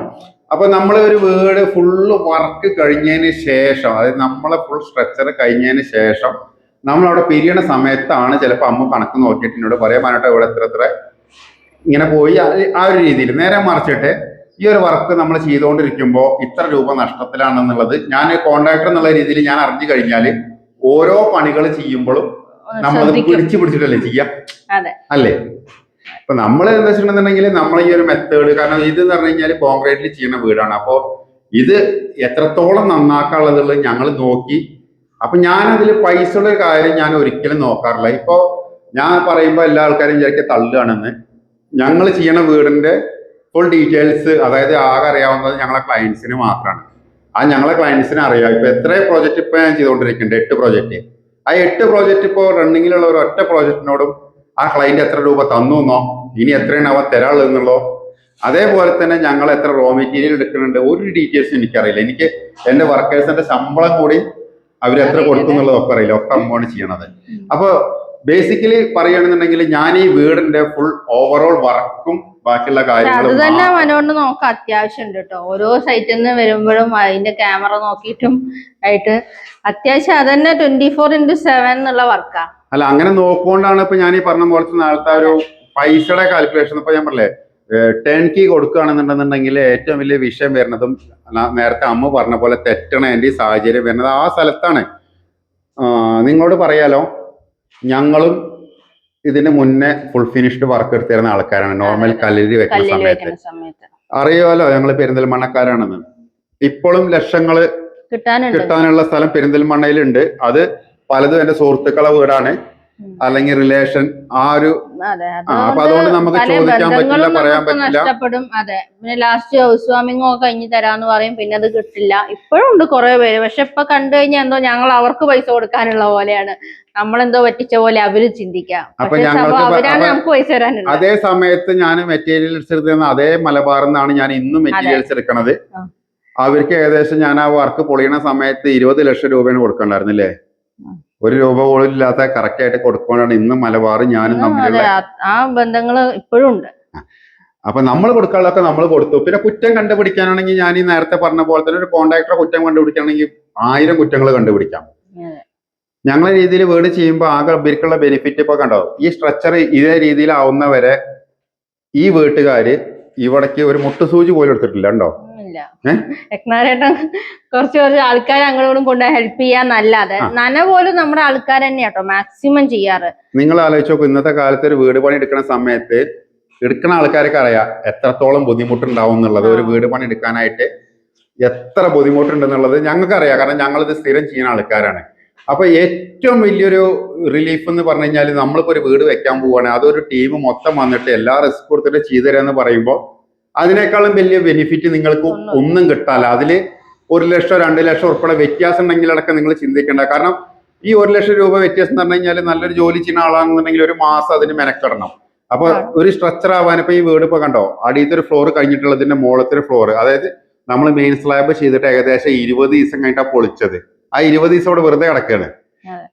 അപ്പൊ നമ്മൾ ഒരു വീട് ഫുള്ള് വർക്ക് കഴിഞ്ഞതിന് ശേഷം, അതായത് നമ്മളെ ഫുൾ സ്ട്രക്ചർ കഴിഞ്ഞതിന് ശേഷം നമ്മൾ അവിടെ പിരിയണ സമയത്താണ് ചിലപ്പോൾ അമ്മ കണക്ക് നോക്കിയിട്ട് എന്നോട് പറയാൻ പറഞ്ഞിട്ട് ഇവിടെ എത്ര ഇങ്ങനെ പോയി ആ ഒരു രീതിയിൽ. നേരെ മറിച്ചിട്ട് ഈ ഒരു വർക്ക് നമ്മൾ ചെയ്തുകൊണ്ടിരിക്കുമ്പോൾ ഇത്ര രൂപ നഷ്ടത്തിലാണെന്നുള്ളത് ഞാൻ കോൺട്രാക്ടർ എന്നുള്ള രീതിയിൽ ഞാൻ അറിഞ്ഞു കഴിഞ്ഞാൽ ഓരോ പണികൾ ചെയ്യുമ്പോഴും നമ്മളത് പിടിച്ചിട്ടല്ലേ ചെയ്യാം, അല്ലേ? ഇപ്പൊ നമ്മൾ എന്താ വെച്ചിട്ടുണ്ടെന്നുണ്ടെങ്കിൽ നമ്മൾ ഈ ഒരു മെത്തേഡ്, കാരണം ഇത് എന്ന് പറഞ്ഞു കഴിഞ്ഞാൽ കോൺക്രീറ്റിൽ ചെയ്യുന്ന വീടാണ്. അപ്പോ ഇത് എത്രത്തോളം നന്നാക്കാനുള്ളത് ഞങ്ങൾ നോക്കി. അപ്പൊ ഞാനതിൽ പൈസയുടെ കാര്യം ഞാൻ ഒരിക്കലും നോക്കാറില്ല. ഇപ്പോ ഞാൻ പറയുമ്പോൾ എല്ലാ ആൾക്കാരും വിചാരിക്കുക തള്ളുകയാണെന്ന്. ഞങ്ങൾ ചെയ്യണ വീടിന്റെ ഫുൾ ഡീറ്റെയിൽസ്, അതായത് ആകെ അറിയാവുന്നത് ഞങ്ങളെ ക്ലയൻസിന് മാത്രമാണ്. ആ ഞങ്ങളെ ക്ലയൻസിന് അറിയാം. ഇപ്പൊ എത്ര പ്രോജക്റ്റ് ഇപ്പൊ ഞാൻ ചെയ്തുകൊണ്ടിരിക്കുന്നുണ്ട്, 8 പ്രോജക്റ്റ്. ആ 8 പ്രോജക്റ്റ് ഇപ്പോൾ റണ്ണിങ്ങിലുള്ള ഒരു ഒറ്റ പ്രോജക്റ്റിനോടും ആ ക്ലയന്റ് എത്ര രൂപ തന്നു എന്നോ ഇനി എത്രയാണ് അവ തരാനുള്ളതെന്നുള്ളോ, അതേപോലെ തന്നെ ഞങ്ങൾ എത്ര റോ മെറ്റീരിയൽ എടുക്കുന്നുണ്ട്, ഒരു ഡീറ്റെയിൽസ് എനിക്കറിയില്ല. എനിക്ക് എന്റെ വർക്കേഴ്സിന്റെ ശമ്പളം കൂടി അവരെത്ര കൊടുക്കും എന്നുള്ളതൊക്കെ അറിയില്ല. ഒക്കെ അമ്മോണ് ചെയ്യണത്. അപ്പൊ ബേസിക്കലി പറയുകയാണെന്നുണ്ടെങ്കിൽ ഞാൻ ഈ വീടിന്റെ ഫുൾ ഓവറോൾ വർക്കും ബാക്കിയുള്ള കാര്യങ്ങളും അത് തന്നെ മനോണ്ട് നോക്കാം. അത്യാവശ്യം ഉണ്ട് കേട്ടോ. ഓരോ സൈറ്റിൽ നിന്ന് വരുമ്പോഴും അതിന്റെ ക്യാമറ നോക്കിയിട്ടും ആയിട്ട് അത്യാവശ്യം അതന്നെ 24x7 എന്നുള്ള വർക്കാ. അല്ല, അങ്ങനെ നോക്കുകൊണ്ടാണ് ഇപ്പൊ ഞാൻ ഈ പറഞ്ഞ പോലത്തെ നാളത്തെ ഒരു പൈസയുടെ കാൽക്കുലേഷൻ. ഇപ്പൊ ഞാൻ പറഞ്ഞേ 10K കൊടുക്കുകയാണെന്നുണ്ടെന്നുണ്ടെങ്കിൽ ഏറ്റവും വലിയ വിഷയം വരുന്നതും നേരത്തെ അമ്മ പറഞ്ഞ പോലെ തെറ്റണേന്റെ സാഹചര്യം വരുന്നത് ആ സ്ഥലത്താണ്. നിങ്ങളോട് പറയാലോ, ഞങ്ങളും ഇതിന് മുന്നേ ഫുൾ ഫിനിഷ്ഡ് വർക്ക് എടുത്തിരുന്ന ആൾക്കാരാണ്. നോർമൽ കല്ലിൽ വെക്കുന്ന സമയത്ത് അറിയാലോ ഞങ്ങൾ പെരിന്തൽമണ്ണക്കാരാണെന്ന്. ഇപ്പോഴും ലക്ഷങ്ങള് കിട്ടാനുള്ള സ്ഥലം പെരിന്തൽമണ്ണയിലുണ്ട്. അത് പലതും എന്റെ സുഹൃത്തുക്കളെ വീടാണ്, അല്ലെങ്കിൽ റിലേഷൻ. ആ ഒരു അപ്പൊ അതുകൊണ്ട് നമുക്ക് ചോദിക്കാൻ പറ്റില്ല, പറയാൻ പറ്റില്ല. നഷ്ടപ്പെടും. അതെ, പിന്നെ ലാസ്റ്റ് ഹൗസ് വാമിങ്ങോ കഴിഞ്ഞ് തരാന്ന് പറയും, പിന്നെ അത് കിട്ടില്ല. ഇപ്പോഴും ഉണ്ട് കുറെ പേര്. പക്ഷെ ഇപ്പൊ കണ്ടു കഴിഞ്ഞാൽ എന്തോ ഞങ്ങൾ അവർക്ക് പൈസ കൊടുക്കാനുള്ള പോലെയാണ്, നമ്മളെന്തോ പറ്റിച്ച പോലെ അവര് ചിന്തിക്കാം. അവരാണ് നമുക്ക് പൈസ തരാനുള്ളത്. അതേ സമയത്ത് ഞാൻ മെറ്റീരിയൽസ് എടുത്തിരുന്ന അതേ മലബാറിൽ നിന്നാണ് ഞാൻ ഇന്നും മെറ്റീരിയൽസ് എടുക്കണത്. അവർക്ക് ഏകദേശം ഞാൻ ആ വർക്ക് പൊളിയണ സമയത്ത് 20 ലക്ഷം രൂപയാണ് കൊടുക്കണ്ടായിരുന്നില്ലേ? 1 രൂപ പോലും ഇല്ലാത്ത കറക്റ്റ് ആയിട്ട് കൊടുക്കുമ്പോഴാണ് ഇന്നും മലബാർ ഞാനും തമ്മിലുള്ള ആ ബന്ധങ്ങള് ഇപ്പോഴും ഉണ്ട്. അപ്പൊ നമ്മൾ കൊടുക്കാനുള്ളതൊക്കെ നമ്മൾ കൊടുത്തു. പിന്നെ കുറ്റം കണ്ടുപിടിക്കാനാണെങ്കിൽ ഞാൻ ഈ നേരത്തെ പറഞ്ഞ പോലെ തന്നെ ഒരു കോൺട്രാക്ടറെ കുറ്റം കണ്ടുപിടിക്കുകയാണെങ്കിൽ 1000 കുറ്റങ്ങൾ കണ്ടുപിടിക്കാം. ഞങ്ങളെ രീതിയിൽ വീട് ചെയ്യുമ്പോൾ ആകെ ഇവർക്കുള്ള ബെനിഫിറ്റ് ഇപ്പൊ കണ്ടോ, ഈ സ്ട്രക്ചർ ഇതേ രീതിയിലാവുന്നവരെ ഈ വീട്ടുകാര് ഇവിടേക്ക് ഒരു മുട്ടുസൂചി പോലും എടുത്തിട്ടില്ല. ഉണ്ടോ? കുറച്ച് ആൾക്കാർ അങ്ങോട്ടും കൊണ്ട് ഹെൽപ്പ് ചെയ്യാന്നല്ലാതെ നന പോലും നമ്മുടെ ആൾക്കാർ തന്നെയാട്ടോ മാക്സിമം ചെയ്യാറ്. നിങ്ങൾ ആലോചിച്ച് നോക്കും, ഇന്നത്തെ കാലത്ത് ഒരു വീട് പണി എടുക്കുന്ന സമയത്ത് എടുക്കുന്ന ആൾക്കാർക്ക് അറിയാം എത്രത്തോളം ബുദ്ധിമുട്ടുണ്ടാവും എന്നുള്ളത്. ഒരു വീട് പണി എടുക്കാനായിട്ട് എത്ര ബുദ്ധിമുട്ടുണ്ടെന്നുള്ളത് ഞങ്ങൾക്ക് അറിയാം, കാരണം ഞങ്ങളിത് സ്ഥിരം ചെയ്യുന്ന ആൾക്കാരാണ്. അപ്പൊ ഏറ്റവും വലിയൊരു റിലീഫ് എന്ന് പറഞ്ഞു കഴിഞ്ഞാൽ, നമ്മളിപ്പോ ഒരു വീട് വെക്കാൻ പോവുകയാണ്, അതൊരു ടീം മൊത്തം വന്നിട്ട് എല്ലാ റിസ്ക് കൊടുത്തിട്ട് ചെയ്തു തരാന്ന് പറയുമ്പോൾ അതിനേക്കാളും വലിയ ബെനിഫിറ്റ് നിങ്ങൾക്ക് ഒന്നും കിട്ടാല്ല. അതില് 1 ലക്ഷം 2 ലക്ഷം ഉൾപ്പെടെ വ്യത്യാസം ഉണ്ടെങ്കിലടക്കം നിങ്ങൾ ചിന്തിക്കേണ്ട. കാരണം ഈ 1 ലക്ഷം രൂപ വ്യത്യാസം എന്ന് പറഞ്ഞു കഴിഞ്ഞാൽ നല്ലൊരു ജോലി ചെയ്യുന്ന ആളാണെന്നുണ്ടെങ്കിൽ ഒരു മാസം അതിന് മെനക്കെടണം. അപ്പൊ ഒരു സ്ട്രക്ചർ ആവാൻ ഇപ്പൊ ഈ വീട് ഇപ്പൊ കണ്ടോ, അടിയത്തെ ഒരു ഫ്ലോർ കഴിഞ്ഞിട്ടുള്ളതിന്റെ മുകളത്തെ ഒരു ഫ്ലോർ, അതായത് നമ്മൾ മെയിൻ സ്ലാബ് ചെയ്തിട്ട് ഏകദേശം 20 ദിവസം കഴിഞ്ഞിട്ടാണ് പൊളിച്ചത്. ആ 20 ദിവസം അവിടെ വെറുതെ കിടക്കുകയാണ്.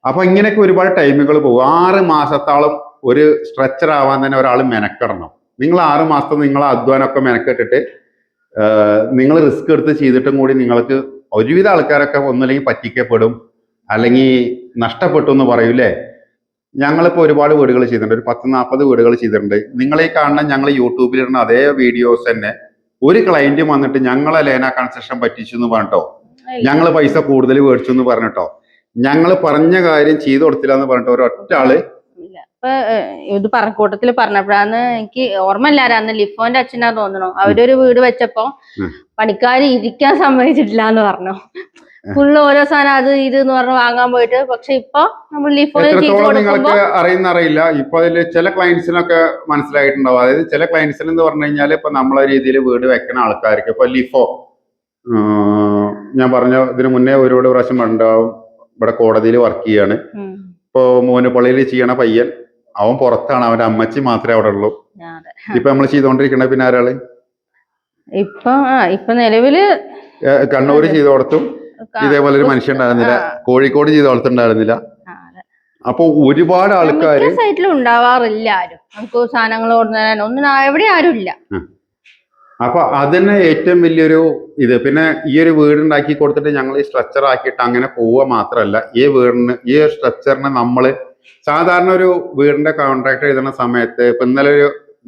അപ്പൊ ഇങ്ങനെയൊക്കെ ഒരുപാട് ടൈമുകൾ പോകും. 6 മാസത്തോളം ഒരു സ്ട്രക്ചർ ആവാൻ തന്നെ ഒരാൾ മെനക്കെടണം. നിങ്ങൾ 6 മാസത്തെ നിങ്ങളെ അധ്വാനമൊക്കെ മെനക്കെട്ടിട്ട് നിങ്ങൾ റിസ്ക് എടുത്ത് ചെയ്തിട്ടും കൂടി നിങ്ങൾക്ക് ഒരുവിധ ആൾക്കാരൊക്കെ ഒന്നുമില്ലെങ്കിൽ പറ്റിക്കപ്പെടും, അല്ലെങ്കിൽ നഷ്ടപ്പെട്ടു എന്ന് പറയൂലേ. ഞങ്ങളിപ്പോൾ ഒരുപാട് വീടുകൾ ചെയ്തിട്ടുണ്ട്, ഒരു 10-40 വീടുകൾ ചെയ്തിട്ടുണ്ട്. നിങ്ങളീ കാണുന്ന ഞങ്ങൾ യൂട്യൂബിലിടുന്ന അതേ വീഡിയോസ് തന്നെ ഒരു ക്ലയന്റ് വന്നിട്ട് ഞങ്ങളെ ലേന കൺസ്ട്രക്ഷൻ പറ്റിച്ചു എന്ന് പറഞ്ഞിട്ടോ, ഞങ്ങൾ പൈസ കൂടുതൽ മേടിച്ചു എന്ന് പറഞ്ഞിട്ടോ, ഞങ്ങൾ പറഞ്ഞ കാര്യം ചെയ്തു കൊടുത്തില്ല എന്ന് പറഞ്ഞിട്ടോ ഒരൊറ്റ ആള് ഇത് കൂട്ടത്തില് പറഞ്ഞപ്പോഴാണ് എനിക്ക് ഓർമ്മയില്ല, അന്ന് ലിഫോന്റെ അച്ഛനാ തോന്നണു. അവരൊരു വീട് വെച്ചപ്പോ പണിക്കാര് ഇരിക്കാൻ സമ്മതിച്ചിട്ടില്ല എന്ന് പറഞ്ഞു. ഫുള്ള് ഓരോ സാധനം അത് ഇത് എന്ന് പറഞ്ഞ് വാങ്ങാൻ പോയിട്ട്. പക്ഷെ ഇപ്പൊ നമ്മൾ ലിഫോന് നിങ്ങൾക്ക് അറിയില്ല. ഇപ്പൊ അതില് ചില ക്ലയൻസിനൊക്കെ മനസ്സിലായിട്ടുണ്ടാവും. അതായത് ചില ക്ലയൻസിന് എന്ന് പറഞ്ഞു കഴിഞ്ഞാൽ ഇപ്പൊ നമ്മളെ രീതിയിൽ വീട് വെക്കുന്ന ആൾക്കാർക്ക് ഇപ്പൊ ലിഫോ, ഞാൻ പറഞ്ഞ ഇതിനു മുന്നേ ഒരുപാട് പ്രാവശ്യം ഉണ്ടാവും, ഇവിടെ കോടതിയിൽ വർക്ക് ചെയ്യാണ്. ഇപ്പൊ മോനുപള്ളിയിൽ ചെയ്യണ പയ്യൻ, അവൻ പുറത്താണ്, അവന്റെ അമ്മച്ചി മാത്രമേ അവിടെ ഉള്ളൂ. ഇപ്പൊ നമ്മൾ ചെയ്തോണ്ടിരിക്കണ പിന്നെ ആരാള് ഇപ്പൊ നിലവില് കണ്ണൂര് ചെയ്തു കൊടുത്തു, ഇതേപോലെ ഒരു മനുഷ്യൻ ഉണ്ടായിരുന്നില്ല. കോഴിക്കോട് ചെയ്തു കൊടുത്തിട്ടുണ്ടായിരുന്നില്ല. അപ്പൊ ഒരുപാട് ആൾക്കാര് സൈറ്റിലും ഉണ്ടാവാറില്ല ആരും. നമുക്ക് സാധനങ്ങൾ ഒന്നും എവിടെ ആരും ഇല്ല. അപ്പൊ അതിന് ഏറ്റവും വലിയൊരു ഇത്. പിന്നെ ഈ ഒരു വീടുണ്ടാക്കി കൊടുത്തിട്ട് ഞങ്ങൾ ഈ സ്ട്രക്ചർ ആക്കിയിട്ട് അങ്ങനെ പോവുക മാത്രമല്ല, ഈ സ്ട്രക്ചറിന് നമ്മൾ സാധാരണ ഒരു വീടിന്റെ കോൺട്രാക്ട് എഴുതുന്ന സമയത്ത് ഇപ്പൊ ഇന്നലെ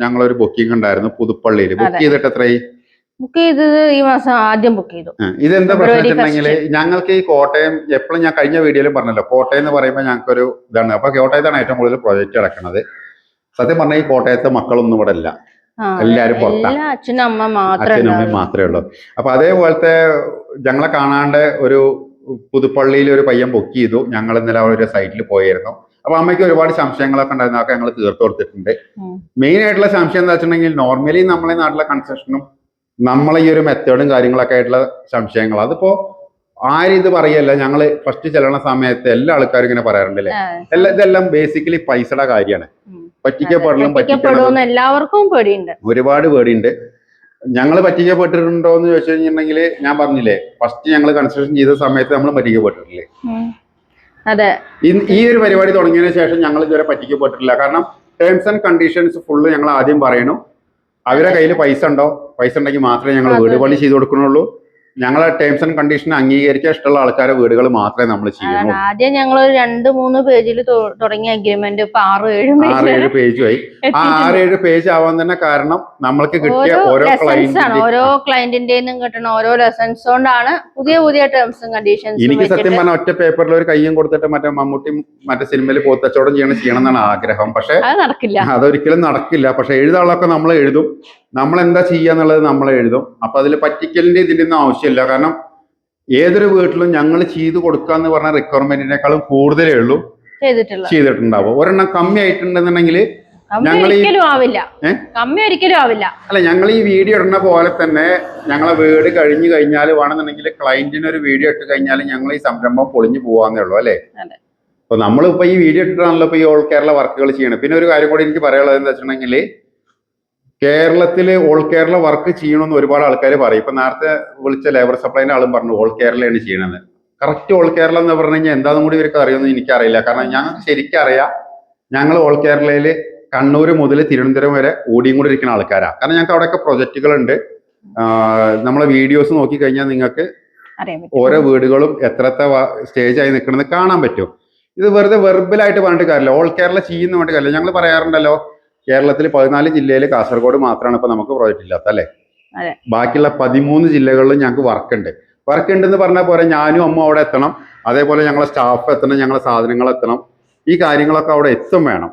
ഞങ്ങളൊരു ബുക്കിംഗ് ഉണ്ടായിരുന്നു പുതുപ്പള്ളിയിൽ. ബുക്ക് ചെയ്തിട്ട് എത്രയായി? ബുക്ക് ചെയ്തത് ഈ മാസം ആദ്യം ബുക്ക് ചെയ്തു. ഇതെന്താ പ്രശ്നം വെച്ചിട്ടുണ്ടെങ്കിൽ ഞങ്ങൾക്ക് ഈ കോട്ടയം, എപ്പോഴും ഞാൻ കഴിഞ്ഞ വീഡിയോയിലും പറഞ്ഞല്ലോ, കോട്ടയം എന്ന് പറയുമ്പോൾ ഞങ്ങൾക്കൊരു ഇതാണ്. അപ്പൊ കോട്ടയത്താണ് ഏറ്റവും കൂടുതൽ പ്രോജക്റ്റ് നടക്കുന്നത്. സത്യം പറഞ്ഞാൽ ഈ കോട്ടയത്തെ മക്കളൊന്നും ഇവിടെ ഇല്ല, എല്ലാരും പുറത്താ, അച്ഛനും അമ്മ മാത്രമേ ഉള്ളൂ. അപ്പൊ അതേപോലത്തെ ഞങ്ങളെ കാണാണ്ട് ഒരു പുതുപ്പള്ളിയിൽ ഒരു പയ്യൻ ബുക്ക് ചെയ്തു. ഞങ്ങൾ ഇന്നലെ ഒരു സൈറ്റിൽ പോയിരുന്നു. അപ്പൊ അമ്മയ്ക്ക് ഒരുപാട് സംശയങ്ങളൊക്കെ ഉണ്ടായിരുന്നു, അതൊക്കെ ഞങ്ങൾ തീർത്തു കൊടുത്തിട്ടുണ്ട്. മെയിൻ ആയിട്ടുള്ള സംശയം എന്താ വെച്ചിട്ടുണ്ടെങ്കിൽ, നോർമലി നമ്മളെ നാട്ടിലെ കൺസ്ട്രക്ഷനും നമ്മളെ ഈ ഒരു മെത്തേഡും കാര്യങ്ങളൊക്കെ ആയിട്ടുള്ള സംശയങ്ങൾ, അതിപ്പോ ആരും ഇത് പറയല്ല. ഞങ്ങള് ഫസ്റ്റ് ചെല്ലണ സമയത്ത് എല്ലാ ആൾക്കാരും ഇങ്ങനെ പറയാറുണ്ടല്ലേ, ഇതെല്ലാം ബേസിക്കലി പൈസയുടെ കാര്യമാണ്. പറ്റിക്കപ്പെടലും എല്ലാവർക്കും പേടിയുണ്ട്, ഒരുപാട് പേടിയുണ്ട്. ഞങ്ങൾ പറ്റിക്കപ്പെട്ടിട്ടുണ്ടോ എന്ന് ചോദിച്ചു കഴിഞ്ഞിട്ടുണ്ടെങ്കിൽ, ഞാൻ പറഞ്ഞില്ലേ ഫസ്റ്റ് ഞങ്ങൾ കൺസ്ട്രക്ഷൻ ചെയ്ത സമയത്ത് നമ്മൾ പറ്റിക്കപ്പെട്ടിട്ടില്ലേ. അതെ, ഈ ഒരു പരിപാടി തുടങ്ങിയതിനു ശേഷം ഞങ്ങൾ ഇതുവരെ പറ്റിക്കപ്പെട്ടിട്ടില്ല. കാരണം ടേംസ് ആൻഡ് കണ്ടീഷൻസ് ഫുള്ള് ഞങ്ങൾ ആദ്യം പറയണു. അവരുടെ കയ്യിൽ പൈസ ഉണ്ടോ, പൈസ ഉണ്ടെങ്കിൽ മാത്രമേ ഞങ്ങൾ വീട് പണി ചെയ്ത് കൊടുക്കണുള്ളൂ. ഞങ്ങളെ ടേംസ് ആൻഡ് കണ്ടീഷൻ അംഗീകരിക്കാൻ ഇഷ്ടമുള്ള ആൾക്കാരെ വീടുകൾ മാത്രമേ നമ്മൾ ചെയ്യുള്ളൂ. ആദ്യം ഞങ്ങൾ 2-3 പേജിൽ തുടങ്ങിയ അഗ്രിമെന്റ് ഇപ്പൊ 6-7 പേജുമായി. ആ 6-7 പേജ് ആവാൻ തന്നെ കാരണം നമ്മൾക്ക് കിട്ടിയ ഓരോ ക്ലയന്റിന്റെയും കിട്ടുന്ന ഓരോ ലെസൺസ് കൊണ്ടാണ് പുതിയ ടേംസും കണ്ടീഷൻസും. എനിക്ക് സത്യം പറഞ്ഞാൽ ഒറ്റ പേപ്പറിൽ ഒരു കയ്യും കൊടുത്തിട്ട് മറ്റേ മമ്മൂട്ടി മറ്റേ സിനിമയിൽ പോത്തച്ചവടം ചെയ്യണം എന്നാണ് ആഗ്രഹം. പക്ഷെ അതൊരിക്കലും നടക്കില്ല. പക്ഷെ എഴുതാനുള്ളതൊക്കെ നമ്മൾ എഴുതും, നമ്മൾ എന്താ ചെയ്യാന്നുള്ളത് നമ്മൾ എഴുതും. അപ്പൊ അതിൽ പറ്റിക്കലിന്റെ ഇതിന്റെ ഒന്നും ആവശ്യമില്ല. കാരണം ഏതൊരു വീട്ടിലും ഞങ്ങൾ ചെയ്തു കൊടുക്കാന്ന് പറഞ്ഞ റിക്വയർമെന്റിനേക്കാളും കൂടുതലേ ഉള്ളൂ ചെയ്തിട്ടുണ്ടാവും. ഒരെണ്ണം കമ്മി ആയിട്ടുണ്ടെന്നുണ്ടെങ്കിൽ ഞങ്ങൾ അല്ല, ഞങ്ങൾ ഈ വീഡിയോ ഇടുന്ന പോലെ തന്നെ ഞങ്ങളെ വീട് കഴിഞ്ഞു കഴിഞ്ഞാൽ വേണമെന്നുണ്ടെങ്കിൽ ക്ലയന്റിന് ഒരു വീഡിയോ ഇട്ട് കഴിഞ്ഞാൽ ഞങ്ങൾ ഈ സംരംഭം പൊളിഞ്ഞു പോവാന്നേ ഉള്ളൂ അല്ലേ. അപ്പൊ നമ്മളിപ്പോ ഈ വീഡിയോ ഇട്ടിട്ടാണല്ലോ ഇപ്പൊ ഈ ഓൾ കേരള വർക്കുകൾ ചെയ്യണം. പിന്നെ ഒരു കാര്യം കൂടി എനിക്ക് പറയാനുള്ളത് എന്താ വെച്ചിട്ടുണ്ടെങ്കിൽ, കേരളത്തില് ഓൾ കേരള വർക്ക് ചെയ്യണമെന്ന് ഒരുപാട് ആൾക്കാർ പറയും. ഇപ്പൊ നേരത്തെ വിളിച്ച ലേബർ സപ്ലൈന്റെ ആളും പറഞ്ഞു ഓൾ കേരളയാണ് ചെയ്യണമെന്ന്. കറക്റ്റ് ഓൾ കേരള എന്ന് പറഞ്ഞു കഴിഞ്ഞാൽ എന്താണെന്നും കൂടി ഇവർക്ക് അറിയുമെന്ന് എനിക്കറിയില്ല. കാരണം ഞങ്ങൾക്ക് ശരിക്കും അറിയാം, ഞങ്ങൾ ഓൾ കേരളയിൽ കണ്ണൂർ മുതൽ തിരുവനന്തപുരം വരെ ഓടിയും കൂടി ഇരിക്കുന്ന ആൾക്കാരാണ്. കാരണം ഞങ്ങൾക്ക് അവിടെയൊക്കെ പ്രൊജക്റ്റുകളുണ്ട്. നമ്മളെ വീഡിയോസ് നോക്കി കഴിഞ്ഞാൽ നിങ്ങൾക്ക് ഓരോ വീടുകളും എത്രത്തെ സ്റ്റേജായി നിൽക്കണമെന്ന് കാണാൻ പറ്റും. ഇത് വെറുതെ വെർബലായിട്ട് പറഞ്ഞിട്ട് കാര്യമില്ല, ഓൾ കേരള ചെയ്യുന്ന വേണ്ടി കാര്യമില്ല. ഞങ്ങൾ പറയാറുണ്ടല്ലോ, കേരളത്തിൽ 14 ജില്ലയിൽ കാസർഗോഡ് മാത്രമാണ് ഇപ്പൊ നമുക്ക് പ്രോജക്റ്റ് ഇല്ലാത്ത അല്ലേ. ബാക്കിയുള്ള 13 ജില്ലകളിലും ഞങ്ങൾക്ക് വർക്ക് ഉണ്ടെന്ന് പറഞ്ഞാൽ പോരെ, ഞാനും അമ്മ അവിടെ എത്തണം, അതേപോലെ ഞങ്ങളെ സ്റ്റാഫ് എത്തണം, ഞങ്ങളെ സാധനങ്ങൾ എത്തണം, ഈ കാര്യങ്ങളൊക്കെ അവിടെ എത്തും വേണം.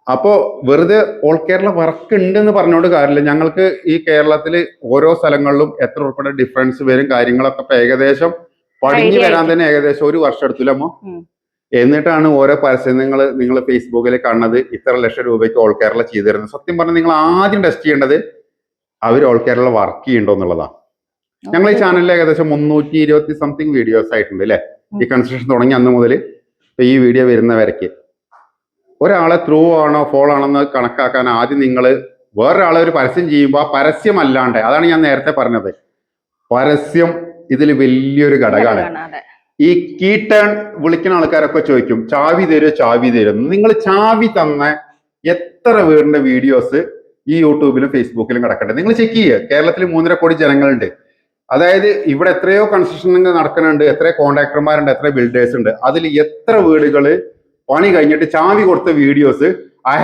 അപ്പോൾ വെറുതെ ഓൾ കേരള വർക്ക് ഉണ്ടെന്ന് പറഞ്ഞുകൊണ്ട് കാര്യമില്ല. ഞങ്ങൾക്ക് ഈ കേരളത്തിൽ ഓരോ സ്ഥലങ്ങളിലും എത്ര ഉൾപ്പെടെ ഡിഫറൻസ് വരും കാര്യങ്ങളൊക്കെ ഇപ്പൊ ഏകദേശം പടിഞ്ഞു വരാൻ തന്നെ ഏകദേശം 1 വർഷം എടുത്തില്ലമ്മോ. എന്നിട്ടാണ് ഓരോ പരസ്യങ്ങൾ നിങ്ങൾ ഫേസ്ബുക്കിൽ കാണുന്നത് ഇത്ര ലക്ഷം രൂപയ്ക്ക് ഓൾ കേരള ചെയ്തു തരുന്നത്. സത്യം പറഞ്ഞാൽ നിങ്ങൾ ആദ്യം ടെസ്റ്റ് ചെയ്യേണ്ടത് അവർ ഓൾ കേരള വർക്ക് ചെയ്യണ്ടോ എന്നുള്ളതാണ്. ഞങ്ങൾ ഈ ചാനലിൽ ഏകദേശം 320 സംതിങ് വീഡിയോസ് ആയിട്ടുണ്ട് അല്ലെ, ഈ കൺസ്ട്രക്ഷൻ തുടങ്ങി അന്ന് മുതൽ ഈ വീഡിയോ വരുന്നവരയ്ക്ക്. ഒരാളെ ത്രൂ ആണോ ഫോൾ ആണെന്ന് കണക്കാക്കാൻ ആദ്യം നിങ്ങൾ വേറൊരാളെ ഒരു പരസ്യം ചെയ്യുമ്പോൾ ആ പരസ്യം അല്ലാണ്ട്, അതാണ് ഞാൻ നേരത്തെ പറഞ്ഞത്, പരസ്യം ഇതിൽ വലിയൊരു ഘടകമാണ്. ഈ കീ ടേൺ വിളിക്കുന്ന ആൾക്കാരൊക്കെ ചോദിക്കും ചാവി തരും. നിങ്ങൾ ചാവി തന്ന എത്ര വീടിന്റെ വീഡിയോസ് ഈ യൂട്യൂബിലും ഫേസ്ബുക്കിലും കിടക്കട്ടെ, നിങ്ങൾ ചെക്ക് ചെയ്യുക. കേരളത്തിൽ 3.5 കോടി ജനങ്ങളുണ്ട്. അതായത് ഇവിടെ എത്രയോ കൺസ്ട്രക്ഷൻ നടക്കുന്നുണ്ട്, എത്ര കോൺട്രാക്ടർമാരുണ്ട്, എത്ര ബിൽഡേഴ്സ് ഉണ്ട്. അതിൽ എത്ര വീടുകൾ പണി കഴിഞ്ഞിട്ട് ചാവി കൊടുത്ത വീഡിയോസ്